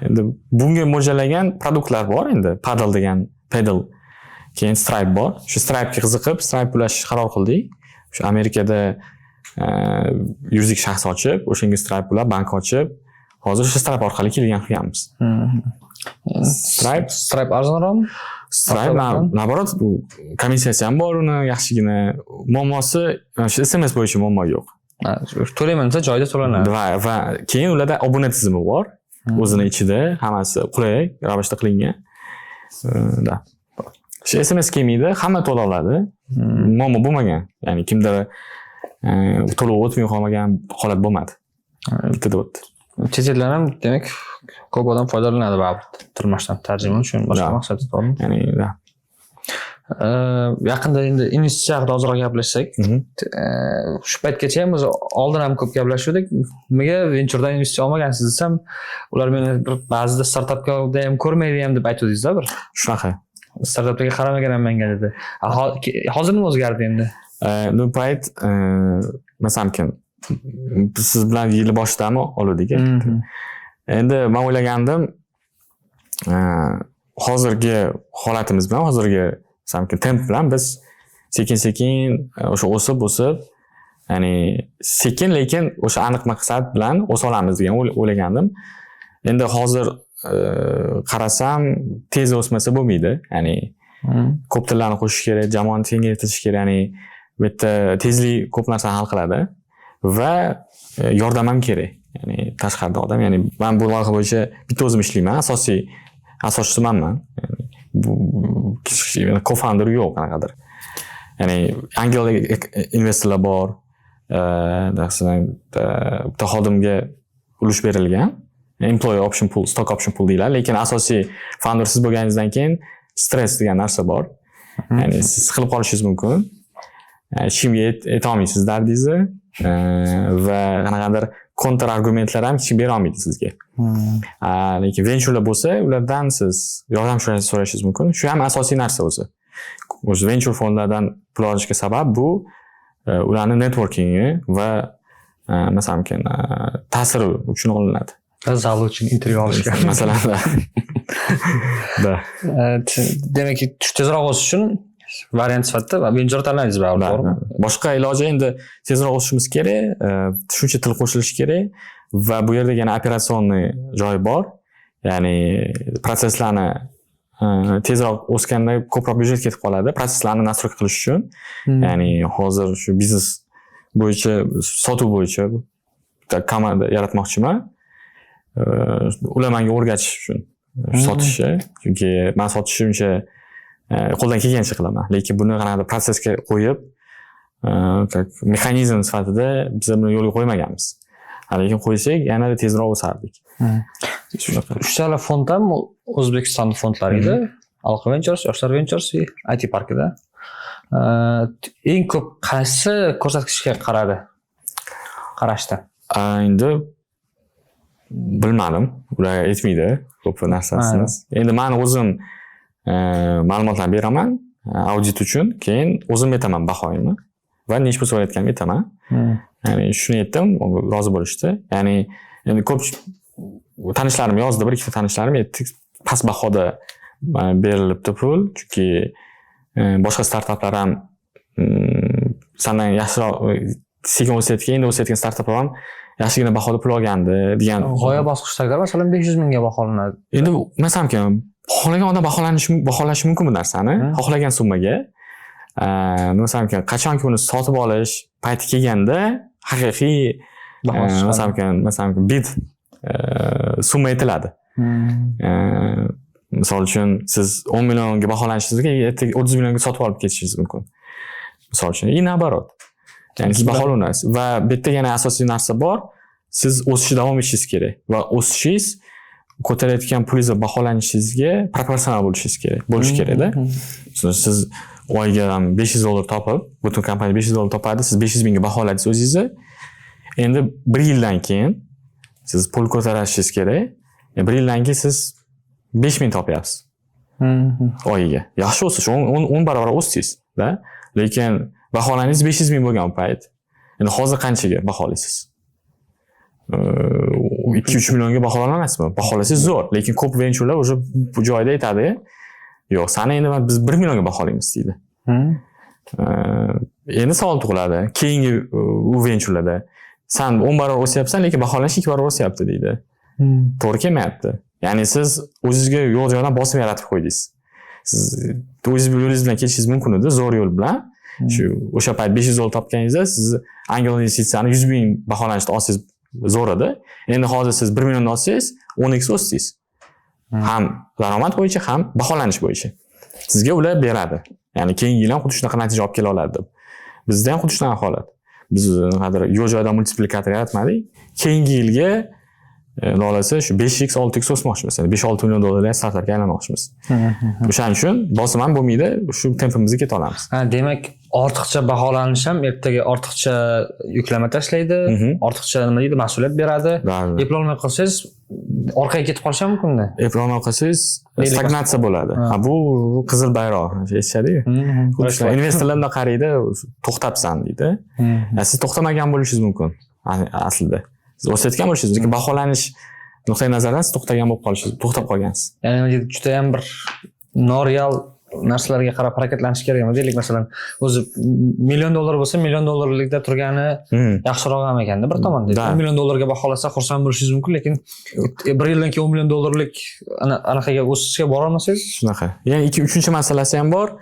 Endi bunga mo'ljallangan produktlar bor endi. Paddle keyin Stripe bor. Shu Stripe'ga qiziqib, Stripe ulash qaror qildik. Shu Amerikada yuridik shaxs ochib, o'shanga Stripe bilan bank ochib, hozir shu Stripe orqali qilganmiz.
Stripe arzonroqmi?
Stripe naborot bu komissiyasi ham bor uni yaxshigina. Muammosi shu SMS bo'yicha muammo yo'q.
To'layman desa joyida to'lanadi.
Va keyin ularda obuna tizimi bor. O'zini ichida hammasi qulay ravishda qilingan. Shu SMS kelmaydi, hamma to'la oladi. Muammo bo'lmagan. Ya'ni kimdir to'lov o'tmay qolmagan holat bo'lmadi. Bittada o'tdi.
Chet eldan ham demak ko'p odam foydalanadi baribir tilmashdan tarjima uchun boshqa maqsadda bormi?
Ya'ni
yaqinda endi investitsiya haqida ozroq gaplashsak, shu paytgacha ham o'zi oldin ham ko'p gaplashuvdik. Nimaga venturedan investitsiya olmagansiz desam, ular meni ba'zida startapga ham ko'rmaydi ham deb aytdingiz-da bir.
Shunaqa.
Startapga qaramagan menga dedi. Hozir nima o'zgardi endi?
Bu payt masalan siz bilan yil boshidami oluvdik. Endi men o'ylagandim, hozirgi holatimiz bilan, hozirgi masalan temp bilan biz sekin-sekin o'sha o'sib, ya'ni sekin lekin o'sha aniq maqsad bilan o'sa olamiz degan o'ylagandim. Endi hozir qarasam tez o'smasa bo'lmaydi. Ya'ni ko'p tillarni qo'shish kerak, jamoani kengaytirish kerak, ya'ni bu yerda tezlik ko'p narsani hal qiladi va yordam ham kerak. Ya'ni tashqarida odam, ya'ni men bu loyiha bo'yicha bitta o'zim ishlayman, asoschisi menman. Ya'ni bu co-founder yo'q qanaqadir. Ya'ni angel investorlar bor, bitta xodimga ulush berilgan. Employee option pool, stock option pool deyiladi, lekin asosiy founder siz bo'lganingizdan keyin stress degan narsa bor. Ya'ni siz qilib qolishingiz mumkin. Hech kimga ayta olmaysiz dardingizni va qanaqadir kontra argumentlar ham hech kim bera olmaydi sizga. Lekin venturelar bo'lsa, ulardan siz yordam so'rashingiz mumkin. Shu ham asosiy narsa o'zi. O'zi venture fondlardan pul olishga sabab bu ularning networkingi va masalan ta'siri uchun olinadi.
Zal uchun intervyu olishga
masalan.
Demak, tezroq o'sish uchun variant sifatida venture tanladingiz, to'g'rimi?
Boshqa iloji endi tezroq o'sishimiz kerak, shuncha til qo'shilishi kerak va bu yerda yana operatsionniy joy bor. Ya'ni proseslarni tezroq o'sganda ko'proq byudjet ketib qoladi, proseslarni nastroyka qilish uchun. Ya'ni hozir shu biznes bo'yicha, sotuv bo'yicha komanda yaratmoqchiman. Ular menga o'rgatish uchun sotishni, chunki men sotishimcha qo'ldan kelgancha qilaman, lekin buni qanaqadir prosesga qo'yib, mexanizm sifatida biz buni yo'lga qo'ymaganmiz. Lekin qo'ysak, yanada tezroq o'sardik.
Uchala fond ham O'zbekiston fondlari edi. Alqa Ventures, Yoshlar Ventures va IT Parkida. Eng ko'p qaysi ko'rsatkichga qarashdi?
Endi bilmadim, ular aytmaydi ko'p narsasini. Endi men o'zim ma'lumotlar beraman audit uchun, keyin o'zim aytaman bahoyimni va nechta pul so'rayotganimni aytaman. Ya'ni shuni aytdim, rozi bo'lishdi. Ya'ni endi ko'p tanishlarim yozdi, bir ikkita tanishlarim aytdi, past bahoda berilibdi pul, chunki boshqa startaplar ham sandan yaxshiroq sekin endi o'sayotgan startaplar ham yaxshigina bahoda pul olgandi degan.
G'oya bosqichdagida masalan 500 mingga baholanadi.
Endi masalan xohlagan odam baholashi mumkin bu narsani. Xohlagan summaga. Masalan, qachonki uni sotib olish payti kelganda haqiqiy masalan bid summa aytiladi. Misol uchun siz 10 millionga baholanishingizni 30 millionga sotib olib ketishingiz mumkin. Misol uchun, nabarot. Ya'ni siz baholanasiz va bu yerda yana asosiy narsa bor. Siz o'sishda davom etishingiz kerak va o'sishingiz ko'tarayotgan pulingizga baholanishingizga proporsional bo'lishi kerak-da. Siz oyiga $500 topib, butun kompaniya $500 topadi, siz 500 mingga baholadingiz o'zingizni. Endi 1 yildan keyin siz pul ko'tarishingiz kerak. 1 yildan keyin siz 5 ming topyapsiz. Oyiga. Yaxshi o'sish, 10 barobar o'sdingiz-da. Lekin baholaningiz 500 ming bo'lgan payt. Endi hozir qanchaga baholaysiz? 2-3 millionga baholanamasizmi? Baholasangiz zo'r, lekin ko'p venturelar o'sha bu joyda aytadi, yo'q, sani endi biz 1 millionga baholaymiz deydi. Endi savol tug'iladi. Keyingi u venturelarda sen 10 barobar o'syapsan, lekin baholanish 2 barobar o'syapti deydi. To'g'ri kelmayapti. Ya'ni siz o'zingizga yo'l joydan bosim yaratib qo'ydingiz. Siz o'zingiz yo'lingiz bilan ketishingiz mumkin edi, zo'r yo'l bilan. O'sha payt $500 topganingizda siz angel investitsiyani 100 ming baholanishda olsangiz zo'r edi. Endi hozir siz 1 million olsangiz 10x o'sdingiz. Ham daromad bo'yicha, ham baholanish bo'yicha. Sizga ular beradi. Ya'ni keyingi yil ham xuddi shunaqa natija olib kela oladi deb. Bizda ham xuddi shunaqa holat. Biz qadar yo'l joydan multiplikator yaratmadik. Keyingi yilga olasa shu 5x 6x o'smoqchimiz. Ya'ni $5-6 million startapga aylanmoqchimiz. O'shaning uchun bosim ham bo'lmaydi, shu tempimizga keta olamiz.
Demak, ortiqcha baholanish ham ertaga ortiqcha yuklama tashlaydi, ortiqcha nima deydi, mas'uliyat beradi. Eplolmay qolsangiz orqaga ketib qolish ham mumkin-da.
Eplolmay qolsangiz stagnatsiya bo'ladi. Bu qizil bayroq, aytishadi-ku. Investorlar qaraydi, to'xtabsan deydi. Siz to'xtamagan bo'lishingiz mumkin aslida. Siz o'sayotgan bo'lishingiz, lekin baholanish nuqtai nazardan siz to'xtagan bo'lib qolishingiz, to'xtab qolgansiz.
Ya'ni juda ham bir noreal narsalarga qarab harakatlanish kerakmi deylik, masalan, o'zi $1 million bo'lsa, $1 million turgani yaxshiroq ham ekanda bir tomonda. $1 million baholasa xursand bo'lishingiz mumkin, lekin 1 yildan keyin $10 million anaqaga o'sishga bora olmasangiz,
shunaqa. Ya'ni uchinchi masalasi ham bor.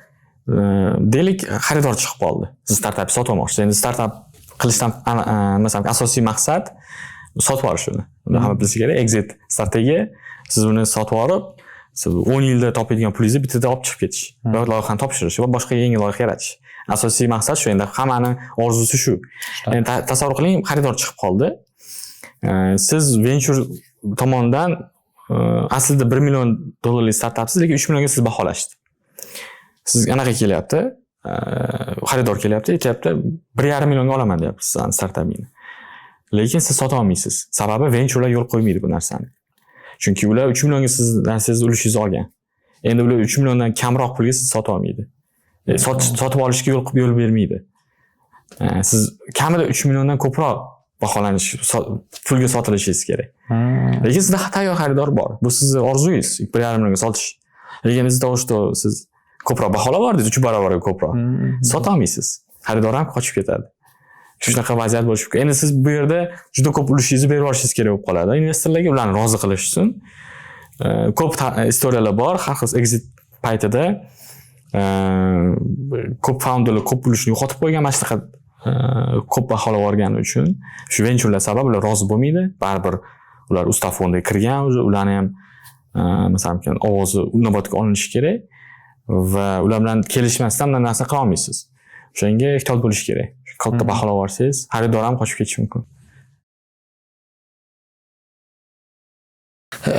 Deylik, xaridor chiqib qoldi. Siz startap sotib olmoqchisiz. Endi startap qilishdan masalan asosiy maqsad sotib olish uni. Uni hamma bilishi kerak. Exit strategiya. Siz uni sotib olib, siz 10 yilda topadigan pulingizni bittada olib chiqib ketish. Va loyihani topshirish va boshqa yangi loyiha yaratish. Asosiy maqsad shu. Endi hammani orzusi shu. Endi tasavvur qiling, xaridor chiqib qoldi. Siz venture tomonidan aslida $1 million startapsiz, lekin 3 millionga siz baholashdi. Siz anaqa kelyapti. Xaridor kelyapti, aytyapti, 1,5 millionga olaman deyapti sizning startapingizni. Lekin siz sota olmaysiz. Sababi venturelar yo'l qo'ymaydi bu narsani. Chunki ular 3 millionga sizdan siz ulushingizni olgan. Endi ular 3 milliondan kamroq pulga siz sota olmaydi. Sotib olishga yo'l bermaydi. Siz kamida 3 milliondan ko'proq baholanish, pulga sotilishingiz kerak. Lekin sizda tayyor xaridor bor. Bu sizning orzungiz, 1,5 millionga sotish. Lekin sizda siz ko'proq baholab bordingiz, 3 barobarga ko'proq. Sota olmaysiz. Xaridor ham qochib ketadi. Shunaqa vaziyat bo'lishi mumkin. Endi siz bu yerda juda ko'p ulushingizni berib olishingiz kerak bo'lib qoladi. Investorlarga ularni rozi qilish uchun ko'p istoriyalar bor. Har xil exit paytida ko'p founderlar ko'p ulushni yo'qotib qo'ygan, mana shunaqa ko'p baholab olgani uchun shu venturelar sabab ular rozi bo'lmaydi. Baribir ular ustav fondiga kirgan, ularni ham masalan ovozi inobatga olinishi kerak va ular bilan kelishmasdan bunday narsa qila olmaysiz. O'shanga ehtiyot bo'lish kerak. Katta baholab olsangiz, xaridor ham qochib ketishi mumkin.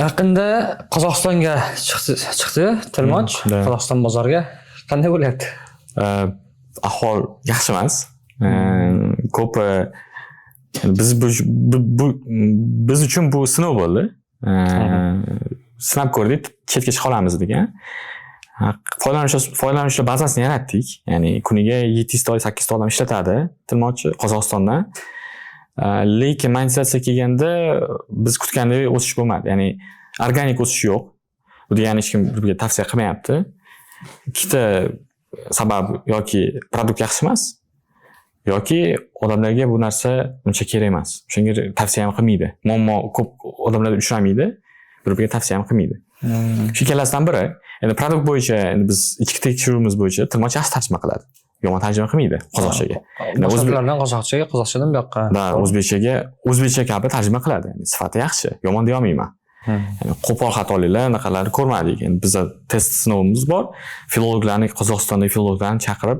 Yaqinda Qozog'istonga chiqdi Tilmoch, Qozog'iston bozoriga. Qanday bo'lyapti?
Ahvol yaxshi emas. Ko'p biz uchun bu sinov bo'ldi. Sinab ko'rdik, chetga chiqa olamiz degan. Foydalanuvchilar bazasini yaratdik. Ya'ni kuniga 700 800 odam ishlatadi Tilmochni Qozog'istonda. Lekin monetizatsiya kelganda biz kutgandek o'sish bo'lmadi. Ya'ni organik o'sish yo'q. Bu degani hech kim bizga tavsiya qilmayapti. Ikkita sabab, yoki produkt yaxshi emas, yoki odamlarga bu narsa uncha kerak emas. O'shanga tavsiya ham qilmaydi. Muammo ko'p odamlar uchramaydi, bir-biriga tavsiya ham qilmaydi. Shu ikkalasidan biri. Endi produkt bo'yicha endi biz ichki tekshiruvimiz bo'yicha tilmoch yaxshi tarjima qiladi. Yomon tarjima qilmaydi qozog'chaga.
Boshqalardan qozog'chaga, qozog'chadan bu yoqqa.
Da, o'zbekcha kabi tarjima qiladi. Ya'ni sifati yaxshi, yomon deya olmayman. Ya'ni qo'pol xatoliklar, anaqalarni ko'rmadik. Endi bizda test sinovimiz bor. Filologlarni, Qozog'istondagi filologlarni chaqirib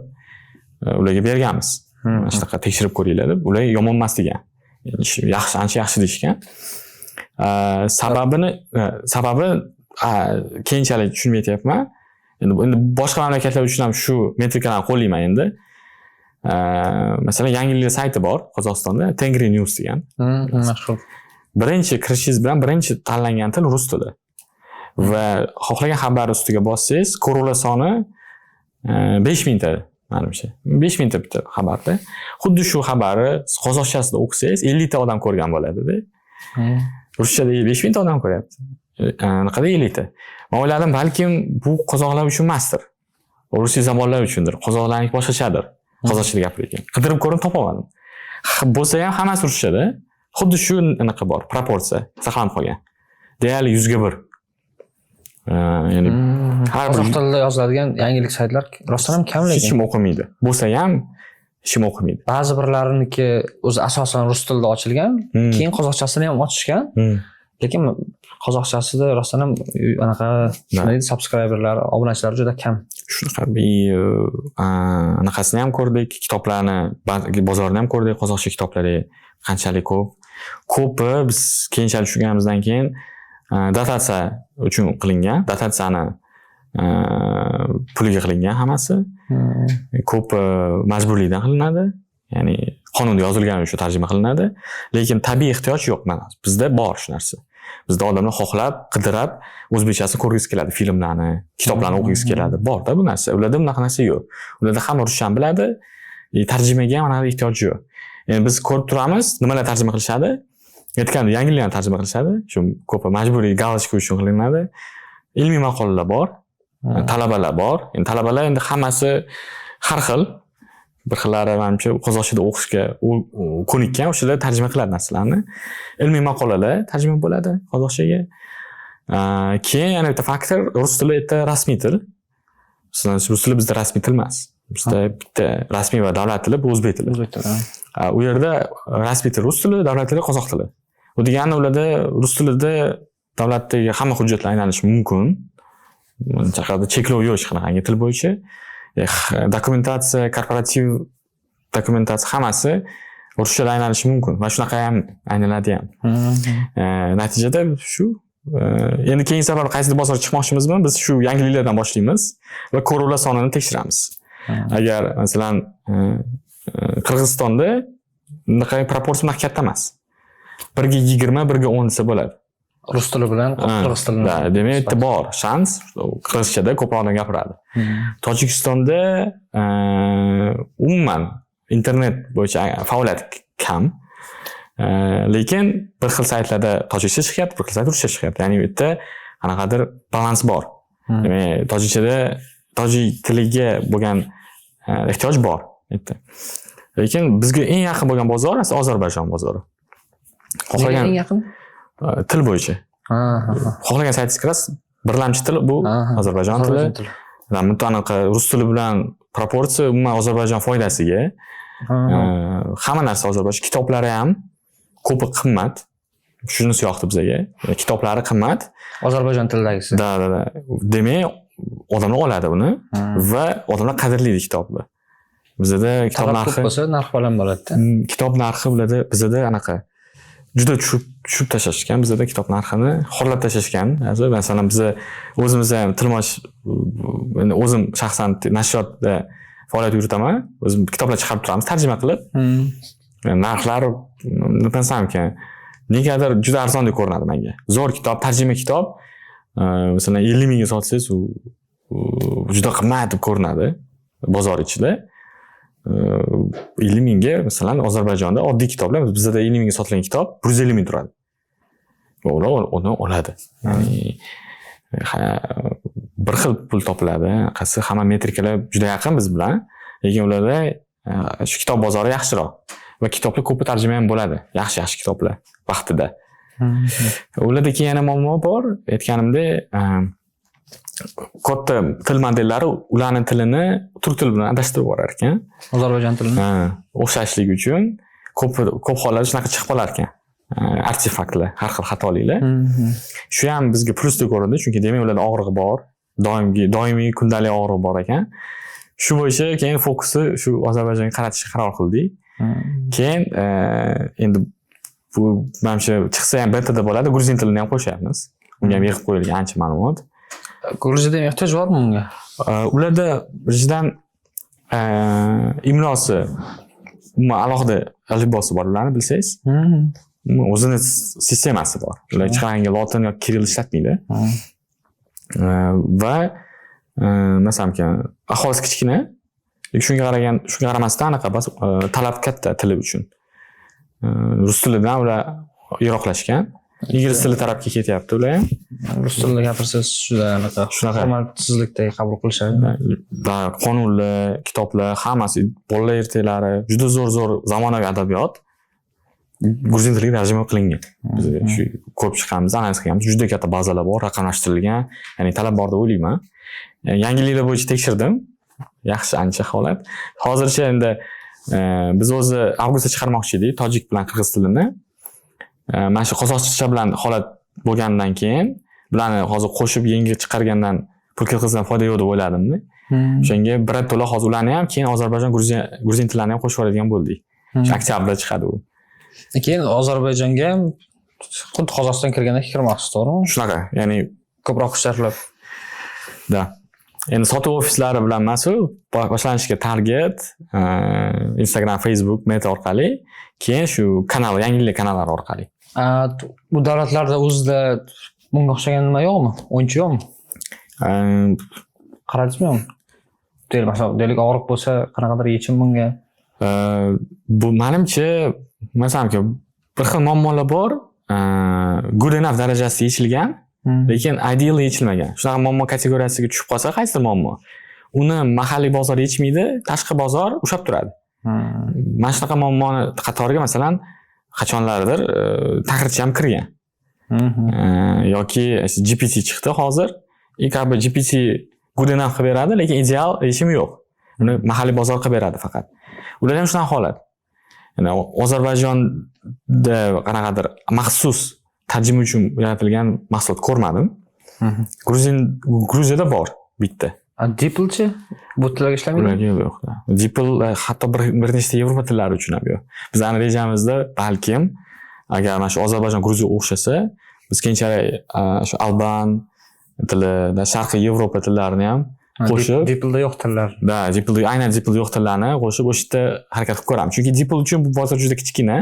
ularga berganmiz. Mana shunaqa tekshirib ko'ringlar deb, ular yomon emas degan. Yaxshi, ancha yaxshi deyishgan. Sababi keyinchalik tushunib aytyapman. Endi boshqa mamlakatlar uchun ham shu metrikalarni qo'llayman endi. Masalan, yangilik sayti bor Qozog'istonda, Tengri News degan.
Mashhur.
Birinchi kirishingiz bilan birinchi tanlangan til rus tili. Va xohlagan xabar ustiga bossangiz, ko'ruvlar soni 5000 ta, menimcha. 5000 ta bitta xabarda. Xuddi shu xabarni qozog'chasida o'qisangiz 50 ta odam ko'rgan bo'ladi-da. Ruschada 5000 ta odam ko'ryapti. Qanday 50 ta? Men o'yladim, balkim bu qozoqlar uchun emasdir. Rus zamonlar uchundir. Qozoqlarning boshqachadir. Qozog'chada gapirgan. Qidirib ko'rib topa olmadim. Bo'lsa ham hammasi ruschada. Xuddi shu anaqa bor, proporsiya saqlanib qolgan. Deyarli 100 ga 1. Ya'ni har bir
tilda yoziladigan yangilik saytlar rostdan ham kam lekin.
Hech kim o'qimaydi. Bo'lsa ham hech kim o'qimaydi.
Ba'zi birlariniki o'zi asosan rus tilida ochilgan, keyin qozog'chasini ham ochishgan. Lekin qozog'chasida rostdan ham anaqa subscriberlar, obunachilar juda kam.
Shunaqa anaqasini ham ko'rdik, kitoblarni, bozorni ham ko'rdik, qozog'cha kitoblari qanchalik ko'p. Ko'pi biz keyinchalik tushunganimizdan keyin dotatsiya uchun qilingan, dotatsiyani puliga qilingan hammasi. Ko'p majburlikdan qilinadi. Ya'ni qonunda yozilgani uchun tarjima qilinadi, lekin tabiiy ehtiyoj yo'q mana. Bizda bor shu narsa. Bizda odamlar xohlab, qidirib, o'zbekchasini ko'rgisi keladi, filmlarni, kitoblarni o'qigisi keladi. Bor-da bu narsa. Ularda bunaqa narsa yo'q. Ularda hamma ruschani biladi, tarjimaga ham anaqa ehtiyoj yo'q. Endi biz ko'rib turamiz, nimalar tarjima qilishadi? Aytganda yangiliklarni tarjima qilishadi. Shu ko'p majburiy galachka uchun qilinadi. Ilmiy maqolalar bor, talabalar bor. Endi talabalar endi hammasi har xil. Bir xillari menimcha qozog'chada o'qishga ko'nikkan, o'shalar tarjima qiladi narsalarni. Ilmiy maqolalar tarjima bo'ladi qozog'chaga. Keyin yana bitta faktor, rus tili esa rasmiy til. Masalan, rus tili bizda rasmiy til emas. Bizda bitta rasmiy va davlat tili bu o'zbek tili. U yerda rasmiy til rus tili, davlat tili qozoq tili. Bu degani ularda rus tilida davlatdagi hamma hujjatlar aylanishi mumkin. Chaqada cheklov yo'q hech qanaqangi til bo'yicha. Dokumentatsiya, korporativ dokumentatsiya hammasi ruschada aylanishi mumkin va shunaqa ham aylanadi ham. Natijada shu endi keyingi safar qaysidir bozorga chiqmoqchimizmi? Biz shu yangiliklardan boshlaymiz va ko'ruvlar sonini tekshiramiz. Agar masalan Qirg'izistonda bunaqa proporsiya katta emas. 1 ga 20, 1 ga 10 desa bo'ladi.
Rus tili bilan qirg'iz tilini.
Demak, bitta bor shans, qirg'izchada ko'proq odam gapiradi. Tojikistonda umuman internet bo'yicha faoliyat kam. Lekin bir xil saytlarda tojikcha chiqyapti, bir xil saytda ruscha chiqyapti. Ya'ni bu yerda qanaqadir balans bor. Demak, tojikchada tojik tiliga bo'lgan ehtiyoj bor. Lekin bizga eng yaqin bo'lgan bozor esa Ozarbayjon bozori.
Xohlagan eng yaqin
til bo'yicha. Xohlagan saytingiz kirasiz, birlamchi til bu Ozarbayjon tili. Anaqa rus tili bilan proporsiya umuman Ozarbayjon foydasiga. Hamma narsa Ozarbayjon, kitoblari ham ko'pi qimmat. Shunisi yoqdi bizga. Kitoblari qimmat.
Ozarbayjon tilidagisi.
Da. Demak, odamlar oladi buni va odamlar qadrlaydi kitobni. Bizda kitob narxi
bo'lsa, narx baland bo'ladi-da.
Kitob narxi bizda anaqa juda tushib tashlashgan. Bizda kitob narxini xollab tashlashgan. Masalan, biz o'zimiz ham tilmoch, o'zim shaxsan nashriyotda faoliyat yuritaman. O'zim kitoblar chiqarib turamiz, tarjima qilib. Narxlar bilmasamkan, negadir juda arzon deb ko'rinadi menga. Zo'r kitob, tarjima kitob, masalan 50 mingga sotsangiz, u juda qimmat deb ko'rinadi bozor ichida. 50 mingga masalan Ozarbayjonda oddiy kitoblar, bizda 50 mingga sotilgan kitob 150 ming turadi. Ular uni oladi. Ya'ni bir xil pul topiladi. Qaysi hamma metrikalar juda yaqin biz bilan, lekin ularda shu kitob bozori yaxshiroq va kitoblar ko'p tarjima ham bo'ladi. Yaxshi kitoblar vaqtida. Ularda keyin yana muammo bor. Aytganimdek, katta til modellari ularning tilini turk tili bilan adashtirib yuborar ekan.
Ozarbayjon tilini.
O'xshashlik uchun ko'p hollarda shunaqa chiqib qolar ekan. Artefaktlar, har xil xatoliklar. Shu ham bizga plusda ko'rindi, chunki demak ularda og'rig'i bor, doimiy kundalik og'rig'i bor ekan. Shu bo'yicha keyin fokusni shu Ozarbayjonga qaratishga qaror qildik. Keyin endi bu menimcha chiqsa ham betada bo'ladi, gruzin tilini ham qo'shyapmiz. Unga ham yig'ib qo'yilgan ancha ma'lumot.
Gruziyada ehtiyoj bormi bunga?
Ularda birinchidan imlosi alohida alifbosi bor ularni bilsangiz. O'zini sistemasi bor. Ular hech qanday lotin yoki kirill ishlatmaydi. Va masalan, aholisi kichkina, shunga qaramasdan talab katta tili uchun. Rus tilidan ular yiroqlashgan. Ingliz tili tarafga ketyapti ular ham.
Rus tilida gapirsangiz shunaqa hurmatsizlikdek qabul qilishadi.
Qonunlar, kitoblar, hammasi bolalar ertaklari juda zo'r zamonaviy adabiyot gruzin tiliga tarjima qilingan. Biz shu ko'p chiqamiz, analiz qilamiz. Juda katta bazalar bor, raqamlashtirilgan. Ya'ni talab bor deb o'ylayman. Yangiliklar bo'yicha tekshirdim. Yaxshi ancha holat. Hozircha endi biz o'zi avgustda chiqarmoqchi edik tojik bilan qirg'iz tilini. Mana shu qozog'cha bilan holat bo'lgandan keyin bularni hozir qo'shib yangi chiqargandan pul kirgizgan foyda yo'q deb o'yladim-da. O'shanga birato'la hozir ularni ham keyin Ozarbayjon gruzin tillarini ham qo'shib yuboradigan bo'ldik. Oktyabrda chiqadi u.
Keyin Ozarbayjonga xuddi Qozog'iston kirgandek kirmoqchisiz, to'g'rimi?
Shunaqa, ya'ni
ko'proq ishlatlab.
Da. Endi sotuv ofislari bilan emas, boshlanishiga target Instagram, Facebook, Meta orqali, keyin shu kanal, yangilik kanallari orqali.
Bu davlatlarda o'zida bunga o'xshagan nima yo'qmi? O'yinchi yo'qmi? Qaradingizmi? Masalan, deylik og'riq bo'lsa, qanaqadir yechim bunga?
Bu menimcha, masalan, bir xil muammolar bor, good enough darajasida yechilgan, lekin ideal yechilmagan. Shunaqa muammo kategoriyasiga tushib qolsa, qaysidir muammo, uni mahalliy bozor yechmaydi, tashqi bozor ushlab turadi. Mana shunaqa muammoni qatoriga masalan qachonlardir taqirchi ham kirgan. Yoki GPT chiqdi hozir. GPT good enough qilib beradi, lekin ideal yechim yo'q. Uni mahalliy bozor qilib beradi faqat. Ular ham shunaqa holat. Ya'ni Ozarbayjonda qanaqadir maxsus tarjima uchun yaratilgan mahsulot ko'rmadim. Gruziyada bor bitta.
DeepL-chi? Bu tillarga ishlamaydi?
Yo'q. DeepL hatto bir nechta Yevropa tillari uchun ham yo'q. Bizning rejamizda balkim agar mana shu Ozarbayjon Gruziya o'xshasa, biz keyinchalik shu alban tili, sharqiy Yevropa tillarini ham qo'shib,
DeepLda yo'q tillar.
Aynan DeepLda yo'q tillarni qo'shib o'shda harakat qilib ko'ramiz. Chunki DeepL uchun bu bozor juda kichkina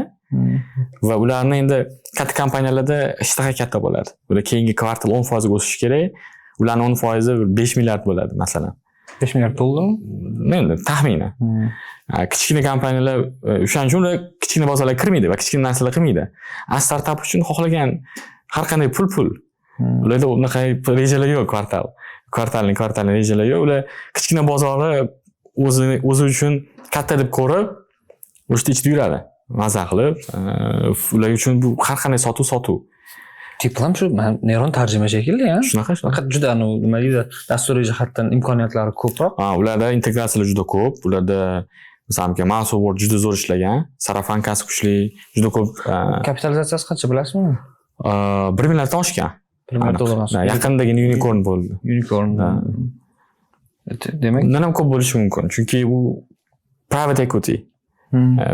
va ularning endi katta kompaniyalarda ishtaha katta bo'ladi. Ular keyingi kvartal 10% ga o'sishi kerak. Ularning 10% 5 milliard bo'ladi, masalan.
5 milliard dollarmi?
Endi taxminan. Kichkina kompaniyalar o'shaning uchun ular kichkina bozorlarga kirmaydi va kichkina narsalar qilmaydi. Startup uchun xohlagan har qanday pul. Ularda unaqa rejalar yo'q, kvartalning rejalar yo'q. Ular kichkina bozorni o'zi uchun katta deb ko'rib, o'shda ichida yuradi. Maza qilib, ular uchun bu har qanday sotuv.
Tiplam shu neyron tarjima shekilli, ha?
Shunaqa.
Juda nima deydi, dasturiy jihatdan imkoniyatlari ko'proq.
Ularda integratsiyalar juda ko'p. Ularda masalan, Microsoft Word juda zo'r ishlagan, sarafankasi kuchli, juda ko'p.
Kapitalizatsiyasi qancha bilasizmi?
1 milliarddan oshgan.
1 milliard dollardan oshgan.
Yaqindagi unicorn bo'ldi.
Unicorn. Demak,
undan ham ko'p bo'lishi mumkin, chunki u private equity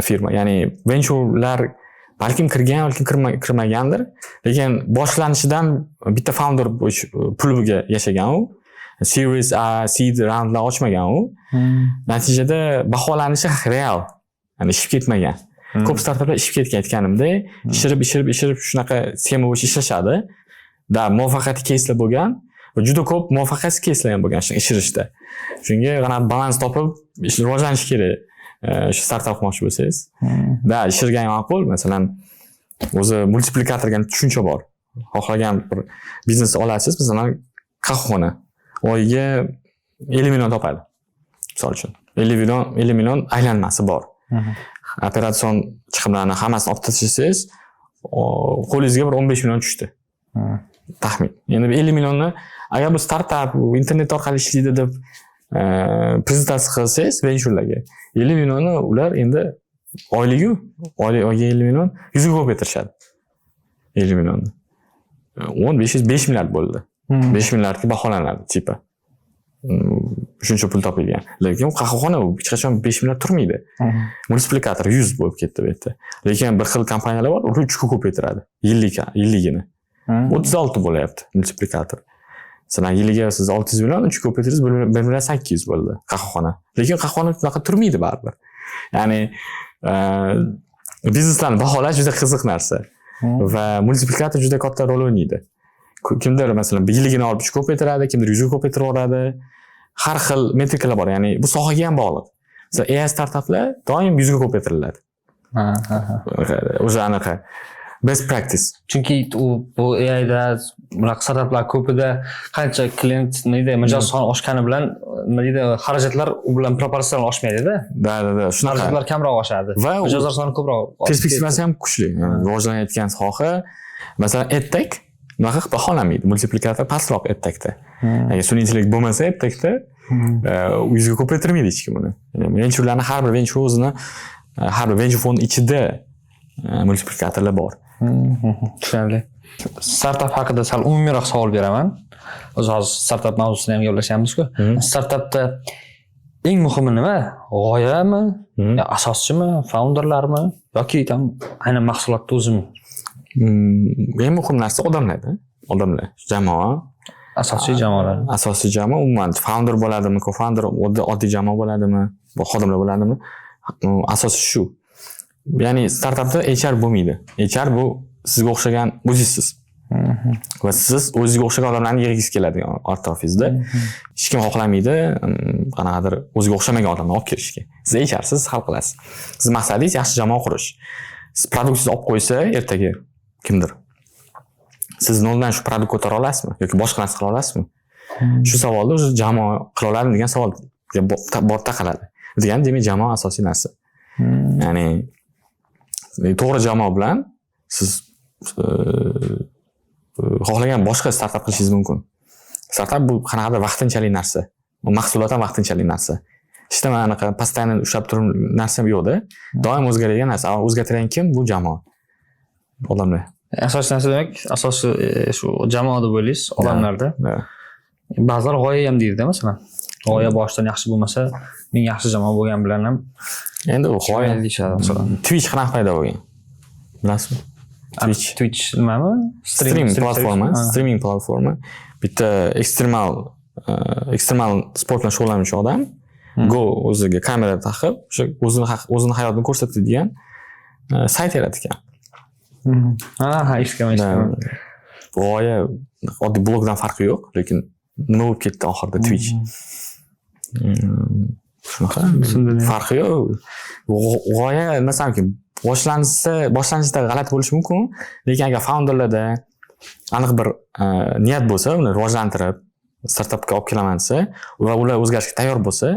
firma, ya'ni venturelar balkim kirgan, balkim kirmagandir, lekin boshlanishidan bitta founder puliga yashagan u. Series A, seed roundlar ochmagan u. Natijada baholanishi real, ya'ni ishib ketmagan. Ko'p startaplar ishib ketgan, aytganimdek, ishirib shunaqa sxema bo'yicha ishlashadi. Muvaffaqiyatli keyslar bo'lgan va juda ko'p muvaffaqiyatsiz keyslar ham bo'lgan ishirishda. Shunga qanaqa balans topib, rivojlanish kerak. Shu startap qilmoqchi bo'lsangiz. Ishirgan ma'qul. Masalan, o'zi multiplikator degan tushuncha bor. Xohlagan bir biznes olasiz, masalan, qahvxona oyiga 50 million topadi. Misol uchun 50 million aylanmasi bor. Operatsion chiqimlarni hammasini olib tashlasangiz, qo'lingizga bir 15 million tushdi. Taxmin. Endi 50 millionni agar bu startap internet orqali ishlaydi deb prezentatsiya qilsangiz venturlarga 50 millionni ular endi oyliga 50 million 100 ga ko'paytirishadi. 50 millionni. 5 milliard bo'ldi. 5 milliardga baholanadi tipa. Shuncha pul topilgan. Lekin qahvaxona hech qachon 5 milliard turmaydi. Multiplikator 100 bo'lib ketdi bu yerda. Lekin bir xil kompaniyalar bor, ular 3 ga ko'paytiradi. Yilligini. 36 bo'lyapti multiplikator. Masalan, yiliga siz 600 million 3 ga ko'paytirsangiz 1 million 800 bo'ldi qahvaxona. Lekin qahvaxona bunaqa turmaydi baribir. Ya'ni bizneslarni baholash juda qiziq narsa. Va multiplikator juda katta rol o'ynaydi. Kimdir masalan yilligini olib 3 ga ko'paytiradi, kimdir 100 ga ko'paytiraveradi. Har xil metrikalar bor, ya'ni bu sohaga ham bog'liq. Masalan, AI startaplar doim 100 ga ko'paytiriladi. O'zi anaqa best practice.
Chunki bu AIda bunaqa startaplar ko'pida qancha klient mijoz soni oshgani bilan xarajatlar u bilan proporsional oshmaydi-da.
Da. Shunaqa.
Xarajatlar kamroq oshadi.
Va
mijozlar soni ko'proq.
Perspektivasi ham kuchli. Rivojlanayotgan soha. Masalan, EdTech bunaqa baholanmaydi. Multiplikator pastroq EdTechda. Agar sun'iy intellekt bo'lmasa EdTechda 100 ga ko'paytirmaydi hech kim uni. Venturlarning har bir venture o'zini har bir venture fond ichida multiplikatorlar bor.
Tushunarli. Startap haqida sal umumiyroq savol beraman. O'zi hozir startap mavzusini ham gaplashyapmiz-ku. Startapda eng muhimi nima? G'oyami? Asoschimi? Founderlarmi? Yoki aynan mahsulotni o'zimi?
Eng muhim narsa odamlar, jamoa.
Asosiy jamoalar.
Asosiy jamoa umuman founder bo'ladimi, co-founder, oddiy jamoa bo'ladimi, xodimlar bo'ladimi? Asosi shu. Ya'ni startapda HR bo'lmaydi. HR bu sizga o'xshagan o'zingizsiz. Va siz o'zingizga o'xshagan odamlarni yig'gingiz keladi orta ofisda. Hech kim xohlamaydi qanaqadir o'ziga o'xshamagan odamni olib kelishga. Siz HRsiz, hal qilasiz. Siz maqsadingiz yaxshi jamoa qurish. Siz produktingizni olib qo'ysa, ertaga kimdir siz noldan shu produkt ko'tara olasizmi yoki boshqa narsa qila olasizmi? Shu savolni o'zi jamoa qila oladimi degan savol bortda qoladi. Degan demak jamoa asosiy narsa. Ya'ni to'g'ri jamoa bilan siz xohlagan boshqa startap qilishingiz mumkin. Startap bu qanaqadir vaqtinchalik narsa. Mahsulot ham vaqtinchalik narsa. Hech nima anaqa постоянно ushlab turib narsa yo'q-da. Doim o'zgaradigan narsa. O'zgartirgan kim? Bu jamoa. Odamlar.
Asosiy narsa demak, asosiy shu jamoada bo'laysiz, odamlarda. Ba'zilar g'oya ham deydi, masalan. G'oya boshdan yaxshi bo'lmasa, men yaxshi jamoa bo'lgan bilan ham
endi u g'oya
deyishadi, masalan.
Twitch qanaqa paydo bo'lgan? Bilasizmi?
Twitch nimami?
Streaming platforma. Bitta ekstremal sport bilan shug'ullanuvchi odam Go o'ziga kamera taqib, o'sha o'zini hayotini ko'rsatadigan sayt yaratgan.
Eshitganman.
G'oya oddiy blogdan farqi yo'q, lekin nima bo'lib ketdi oxirida Twitch? Shunaqa farqi yo'q. G'oya masalan, boshlanishda g'alati bo'lishi mumkin, lekin agar founderlarda aniq bir niyat bo'lsa, uni rivojlantirib, startapga olib kelaman desa va ular o'zgarishga tayyor bo'lsa,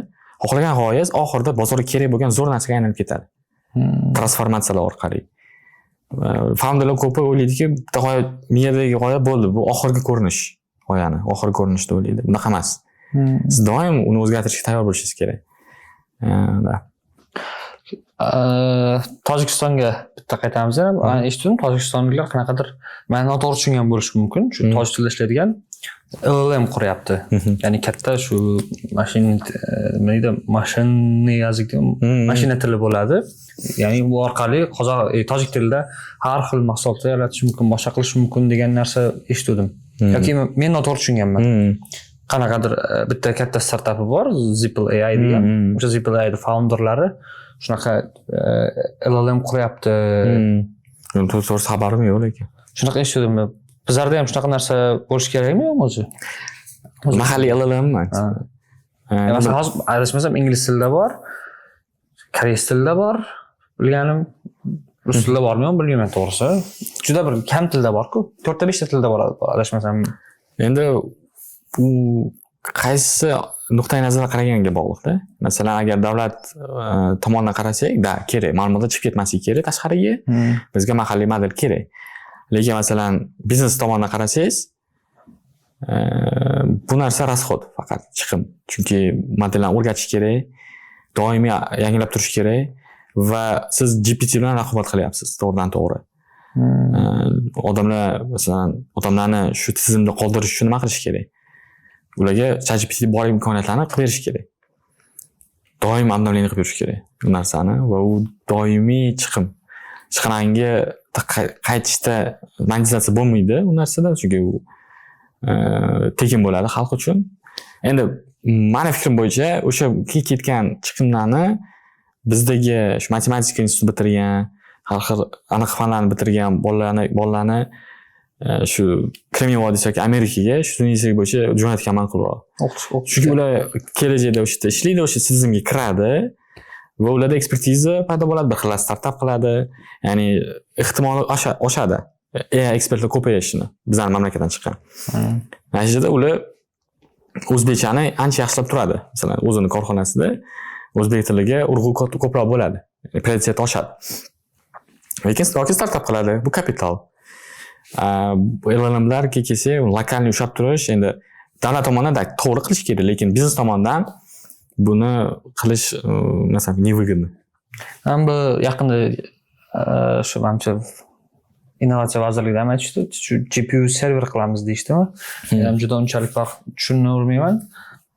xohlagan g'oyangiz oxirida bozorga kerak bo'lgan zo'r narsaga aylanib ketadi. Transformatsiyalar orqali. Founderlar ko'p o'ylaydiki, bitta g'oya, miyadagi g'oya bo'ldi, bu oxirgi ko'rinish, g'oyani oxirgi ko'rinishda o'ylaydi. Bunaqa emas. Siz doim uni o'zgartirishga tayyor bo'lishingiz kerak.
Tojikistonga bitta qaytamiz. Men eshitdim, tojikistonliklar qanaqadir men noto'g'ri tushungan bo'lishi mumkin. Shu tojik tilida ishlaydigan LLM quryapti. Ya'ni katta shu mashina tili bo'ladi. Ya'ni bu orqali tojik tilida har xil mahsulotlar yaratish mumkin, boshqa qilish mumkin degan narsa eshitdim. Yoki men noto'g'ri tushunganman. Qanaqadir bitta katta startapi bor, Zipple AI degan. O'sha Zipple AI founderlari shunaqa LLM quryapti.
To'g'ri xabarim yo'q lekin.
Shunaqa eshitdim. Bizlarda ham shunaqa narsa bo'lish kerakmi yo'qmi o'zi?
Mahalliy LLM.
Masalan, hozir adashmasam ingliz tilida bor, koreys tilida bor, bilganim rus tilida bormi yo'qmi bilmayman to'g'risi. Juda bir kam tilda bor-ku. 4-5 ta tilda bor adashmasam.
Endi bu qaysi nuqtai nazardan qaraganga bog'liqda. Masalan, agar davlat tomonidan qarasak, kerak, ma'lumotlar chiqib ketmasligi kerak tashqariga. Bizga mahalliy model kerak. Lekin masalan, biznes tomonidan qarasangiz, bu narsa rasxod faqat chiqim. Chunki modellarni o'rgatish kerak, doimiy yangilab turish kerak va siz GPT bilan raqobat qilyapsiz, to'g'ridan to'g'ri. Odamlarni shu tizimda qoldirish uchun nima qilish kerak? Ularga ChatGPT bor imkoniyatlarni qilib berish kerak. Doim обновление qilib yurish kerak bu narsani va u doimiy chiqinanga qaytishda monetizatsiya bo'lmaydi u narsada, chunki u tekin bo'ladi xalq uchun. Endi meni fikrim bo'yicha o'sha ketgan chiqimlarni bizdagi shu matematika institutini bitirgan, har xil aniq fanlarni bitirgan bolalarni shu Kremniy vodiysi yoki Amerikaga shu universitet bo'yicha jo'natgan ma'qulroq. Chunki ular kelajakda o'sha yerda ishlaydi, o'sha tizimga kiradi va ularda ekspertiza paydo bo'ladi, bir xil startap qiladi. Ya'ni ehtimoli oshadi. Ekspertlar ko'payishini bizning mamlakatdan chiqqan. Natijada ular o'zbekchani ancha yaxshilab turadi. Masalan, o'zini korxonasida o'zbek tiliga urg'u ko'proq bo'ladi. Prioritet oshadi. Lekin startap qiladi. Bu kapital. LLMlarga kelsak, lokalni ushlab turish endi davlat tomonidan to'g'ri qilish kerak, lekin biznes tomonidan buni qilish masalan nevыгодно.
Bu yaqinda shu menimcha innovatsiya vazirligida ham aytishdi, shu GPU server qilamiz deyshdimi? Ham juda unchalik vaqt tushunmayman.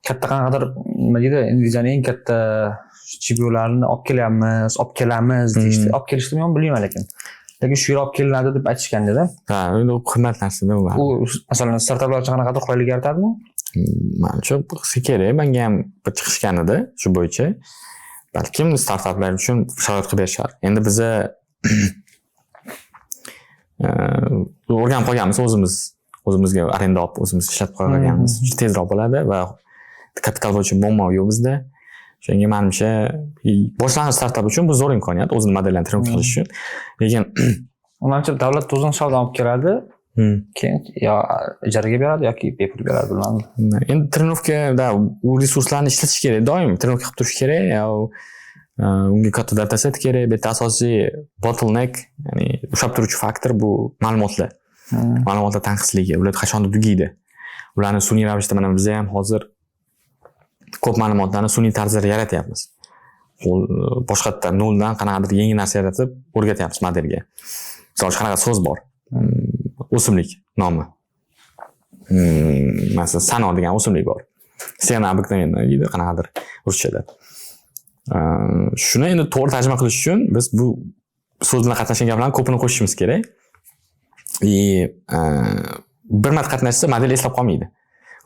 Katta qanaqadir nima deydi, Nvidia'ning eng katta GPU'larini olib kelamiz deyishdi. Olib kelishni men bilmayman lekin shu yerga olib kelinadi deb aytishganda-da.
Ha, u qimmat narsa-da u.
U masalan startaplar uchun qanaqadir qulaylik yaratadimi?
Menimcha bo'lsa kerak. Menga ham bir chiqishgan edi shu bo'yicha. Balkim startaplar uchun sharoit qilib berishar. Endi biza o'rganib qolganmiz o'zimizga arenda olib o'zimiz ishlab qolganmiz. Tezroq bo'ladi va kapital bo'yicha muammo yo'q bizda. Shunga menimcha boshlang'ich startap uchun bu zo'r imkoniyat, o'zini modellarini trenovka qilish uchun. Lekin
menimcha davlat o'zini hisobidan olib keladi. Keyin yo ijaraga beradi yoki bepul beradi, bilmadim.
Endi trenovkada u resurslarni ishlatish kerak, doim trenovka qilib turish kerak, unga katta dataset kerak. Bu yerda asosiy bottleneck, ya'ni ushlab turuvchi faktor bu ma'lumotlar. Ma'lumotlar tanqisligi, ular qachondir tugaydi. Ularni sun'iy ravishda mana biz ham hozir ko'p ma'lumotlarni sun'iy tarzda yaratyapmiz. Boshqatdan noldan qanaqadir yangi narsa yaratib o'rgatyapmiz modelga. Misol uchun qanaqa so'z bor? O'simlik nomi. Masalan, sano degan o'simlik bor. Sena обыкновенно deydi qanaqadir ruschada. Shuni endi to'g'ri tarjima qilish uchun biz bu so'z bilan qatnashgan gaplarni ko'pini qo'shishimiz kerak. Bir marta qatnashsa model eslab qolmaydi.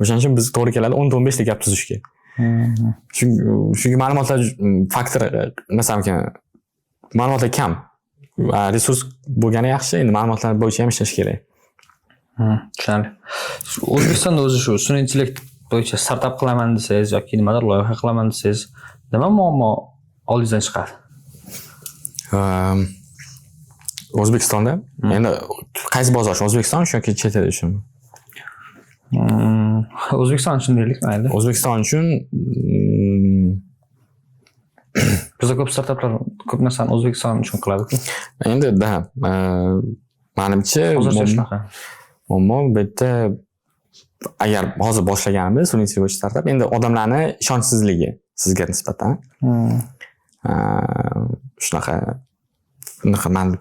O'shaning uchun biz to'g'ri keladi 10-15 ta gap tuzishga. Chunki ma'lumotlar faktori, masalan, ma'lumotlar kam. Resurs bo'lgani yaxshi, endi ma'lumotlar bo'yicha ham ishlash kerak.
Tushunarli. O'zbekistonda o'zi shu sun'iy intellekt bo'yicha startap qilaman desangiz yoki nimadir loyiha qilaman desangiz, nima muammo oldingizdan chiqadi?
O'zbekistonda endi qaysi bozor? O'zbekiston yoki chet el uchun?
O'zbekiston uchun deylik, mayli.
O'zbekiston uchun
bizda ko'p startaplar ko'p narsani O'zbekiston uchun qiladi-ku.
Endi menimcha muammo bu yerda agar hozir boshlaganimiz sun'iy intellekt startap, endi odamlarni ishonchsizligi sizga nisbatan. Shunaqa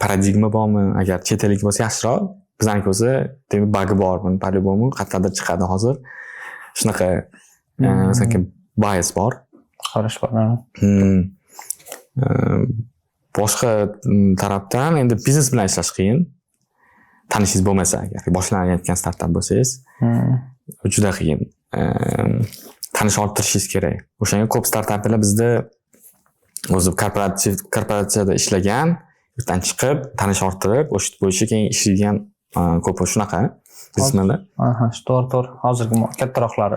paradigma bormi? Agar chet ellik bo'lsa yaxshiroq. Bizning ko'zi demak bagi bor, buni по-любому qayerdadir chiqadi hozir. Shunaqa masalan bias bor,
qarash bor.
Boshqa tarafdan endi biznes bilan ishlash qiyin. Tanishingiz bo'lmasa, agar boshlanayotgan startap bo'lsangiz, juda qiyin. Tanish orttirishingiz kerak. O'shanga ko'p startaplar bizda o'zi korporatsiyada ishlagan, yerdan chiqib, tanish orttirib, o'sha bo'yicha keyin ishlaydigan ko'p shunaqa biznesmenlar.
To'g'ri. Hozirgi kattaroqlari.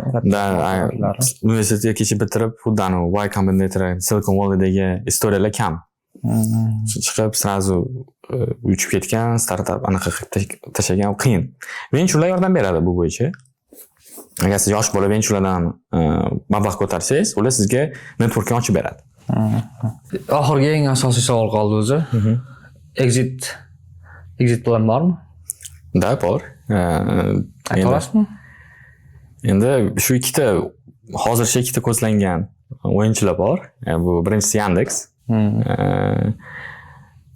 Universitetga kechib bitirib, xuddi Y Combinator, Silicon Valley'dagi istoriyalar kam. Chiqib, srazu uchib ketgan startap anaqa tashlagan qiyin. Venchurlar yordam beradi bu bo'yicha. agar siz yosh bola venturlardan mablag' ko'tarsangiz, ular sizga networkni ochib beradi.
Oxirgi eng asosiy savol qoldi o'zi. Exit plan bormi?
Da, bor.
Ayta olasizmi?
Endi shu hozircha ikkita ko'zlangan o'yinchilar bor. Bu birinchisi Yandex.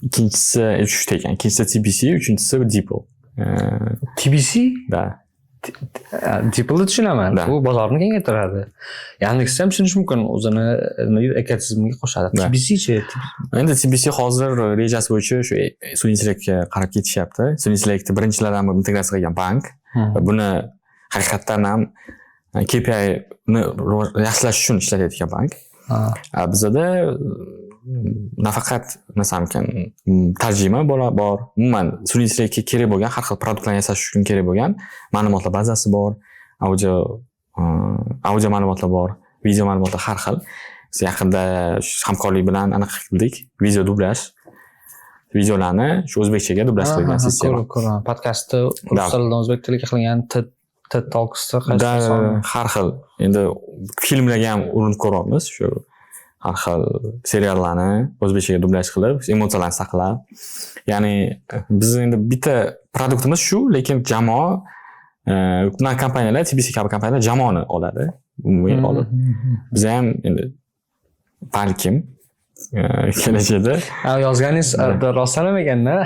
Ikkinchisi uchta ekan. Ikkinchisi TBC, uchinchisi DeepL.
TBC?
Da.
DeepLni tushunaman.
Da.
U bozorni kengaytiradi. Yandexni ham tushunish mumkin, o'zini ekosistemaga qo'shadi. TBC-chi?
Endi TBC hozir rejasi bo'yicha shu sun'iy intellektga qarab ketishyapti. Sun'iy intellektni birinchilardan bo'lib integratsiya qilgan bank va buni haqiqatan ham KPIni yaxshilash uchun ishlatayotgan bank. Bizda nafaqat tarjima bor, umuman sun'iy intellektga kerak bo'lgan har xil produktlarni yasash uchun kerak bo'lgan ma'lumotlar bazasi bor, audio ma'lumotlar bor, video ma'lumotlar har xil. Biz yaqinda hamkorlik bilan anaqa qildik, video dublyaj. Videolarni shu o'zbekchaga dublyaj qilgan sistema.
Ko'raman. Podkastni rus tilidan o'zbek tiliga qilgan TED Talks'da
har xil. Endi filmlarga ham urinib ko'ryapmiz, shu har xil seriallarni o'zbekchaga dublyaj qilib, emotsiyalarni saqlab. Ya'ni biz endi bitta produktimiz shu, lekin jamoa bunaqa kompaniyalar, TBC kabi kompaniyalar jamoani oladi. Umumiy olib. Biz ham endi balkim kelajakda
yozganingiz rostdan ham ekanda.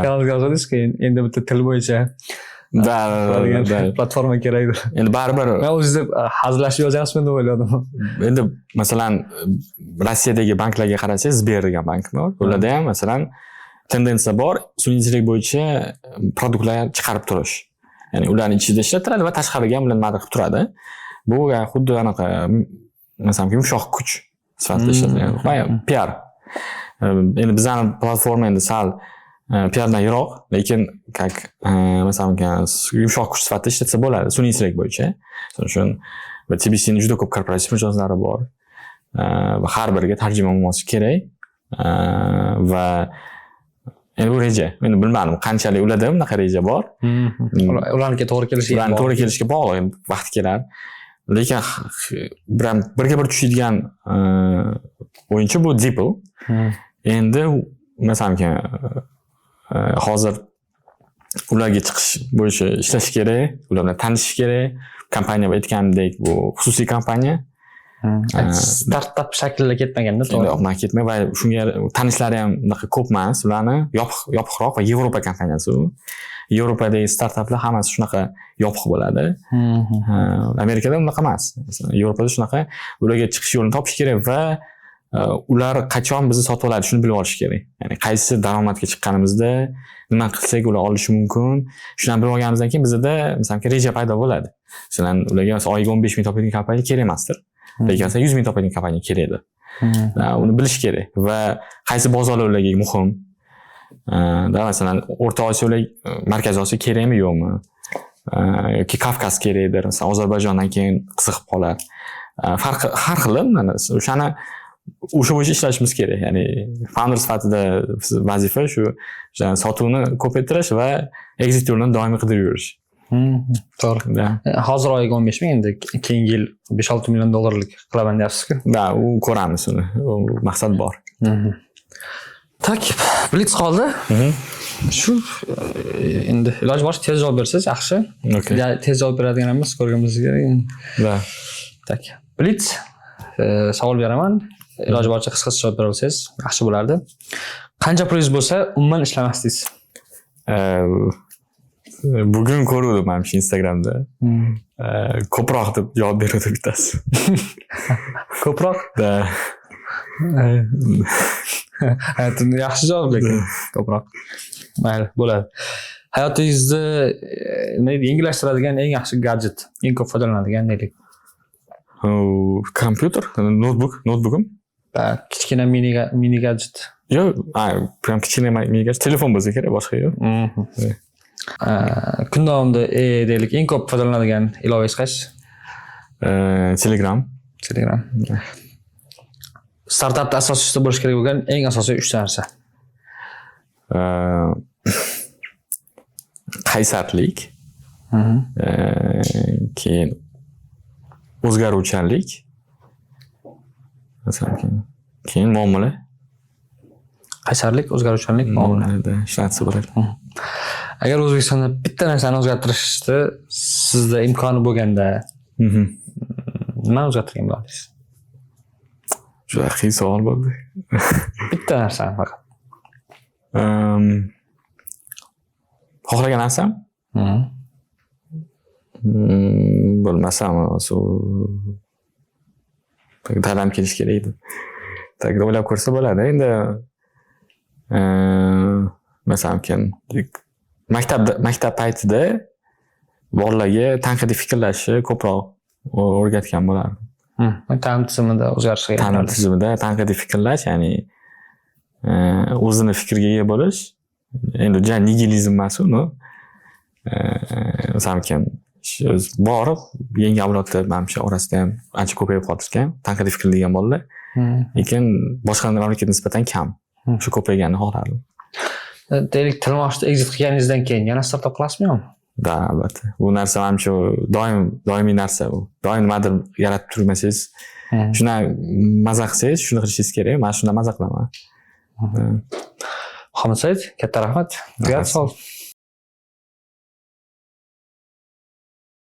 Yozganingizki endi bitta til bo'yicha
da
platforma kerakdir.
Endi baribir
men o'zingiz hazillashib yozyapsizmi deb o'yladim.
Endi masalan Rossiyadagi banklarga qarasangiz, Sber degan bank bor. Ularda ham masalan tendensiya bor, sun'iy intellekt bo'yicha produktlar chiqarib turish. Ya'ni ularning ichida ishlatiladi va tashqariga ham nimadir qilib turadi. Bu xuddi anaqa masalan yumshoq kuch sifatida ishlatiladi. PR. Endi bizning platforma endi sal PRdan yiroq, lekin masalan yumshoq kuch sifatida ishlatsa bo'ladi sun'iy intellekt bo'yicha. Shuning uchun TBCning juda ko'p korporativ mijozlari bor va har biriga tarjima bo'lmoqchi kerak va endi bu reja. Men bilmadim qanchalik ularda bunaqa reja bor.
Ularga to'g'ri
kelishga bog'liq, vaqt kelar. Lekin birga bir tushadigan o'yinchi bu DeepL. Endi masalan hozir ularga chiqish bo'yicha ishlash kerak, ular bilan tanishish kerak. Kompaniya aytganimdek, bu xususiy kompaniya.
Startap shaklida ketmaganda
to'g'ri. Ketmay va shunga tanishlari ham unaqa ko'p emas. Ularni yopiqroq va Yevropa kompaniyasi u. Yevropadagi startaplar hammasi shunaqa yopiq bo'ladi. Amerikada unaqa emas. Yevropada shunaqa, ularga chiqish yo'lini topish kerak va ular qachon bizni sotib oladi shuni bilib olish kerak. Ya'ni qaysi daromadga chiqqanimizda nima qilsak ular olishi mumkin. Shuni bilib olganimizdan keyin bizda masalan reja paydo bo'ladi. Masalan, ularga oyiga 15 ming topadigan kompaniya kerak emasdir. Lekin 100 ming topadigan kompaniya kerakdir. Uni bilish kerak va qaysi bozorlar ularga muhim. Masalan, O'rta Osiyolik, Markaziy Osiyo kerakmi yo'qmi? Yoki Kavkaz kerakdir. Masalan, Ozarbayjondan keyin qiziqib qolar. Farqi har xil mana o'shani o'sha bo'yicha ishlashimiz kerak. Ya'ni founder sifatida vazifa shu sotuvni ko'paytirish va exit yo'lini doimiy qidirib yurish.
To'g'ri. Hozir oyiga 15 ming, endi keyingi yil 5-6 million dollarlik qilaman deyapsiz-ku.
Da, u ko'ramiz uni. U maqsad bor.
Tak, blitz qoldi. Shu endi iloji boricha tez javob bersangiz yaxshi. Tez javob beradiganimiz ko'rganimiz kerak.
Da.
Tak. Blitz savol beraman. Iloji boricha qisqa javob bera olsangiz yaxshi bo'lardi. Qancha pulingiz bo'lsa, umuman ishlamasdingiz?
Bugun ko'rdim men shu Instagramda. Ko'proq deb javob berdi bittasi.
Ko'proq?
Da.
Yaxshi javob lekin ko'proq. Mayli, bo'ladi. Hayotingizni yengillashtiradigan eng yaxshi gadjet, eng ko'p foydalanadigan deylik.
Kompyuter, notebookim.
Kichkina mini gadjet.
Yo'q, prям kichkina mini gadjet, telefon bo'lsa kerak, boshqa yo'q.
Kun davomida deylik eng ko'p foydalanadigan ilovangiz qaysi?
Telegram.
Startapda asosiysi bo'lish kerak bo'lgan eng asosiy 3 narsa.
Qaysarlik. Keyin o'zgaruvchanlik. Masalan, keyin muomala.
Qaysarlik, o'zgaruvchanlik, muomala.
Muomalada ishlatsa bo'ladi.
Agar O'zbekistonda bitta narsani o'zgartirishni sizda imkoni bo'lganda, nima o'zgartirgan bo'lardingiz?
Juda qiyin savol bo'ldi.
Bitta narsani faqat.
Xohlagan narsam? Bilmasam, dadam kelish kerak edi. Tagida o'ylab ko'rsa bo'ladi. Endi masalan, maktab paytida bolalarga tanqidiy fikrlashni ko'proq o'rgatgan bo'lardim.
Ta'lim tizimida o'zgarishga
ta'lim tizimida tanqidiy fikrlash, ya'ni o'zini fikriga ega bo'lish. Endi nigilizm emas uni. Masalan, bor, yangi avlodda menimcha orasida ham ancha ko'payib qoldi ekan, tanqidiy fikrlaydigan bolalar. Lekin boshqa mamlakatga nisbatan kam. Shu ko'payganini xohlardim.
Deylik, tilmoshni exit qilganingizdan keyin yana startap qilasizmi yo'qmi?
Da, albatta. Bu narsa menimcha doimiy narsa bu. Doim nimadir yaratib turmasangiz, shuna maza qilsangiz, shuni qilishingiz kerak. Men shundan maza qilaman.
Hamid Said, katta rahmat. Sog'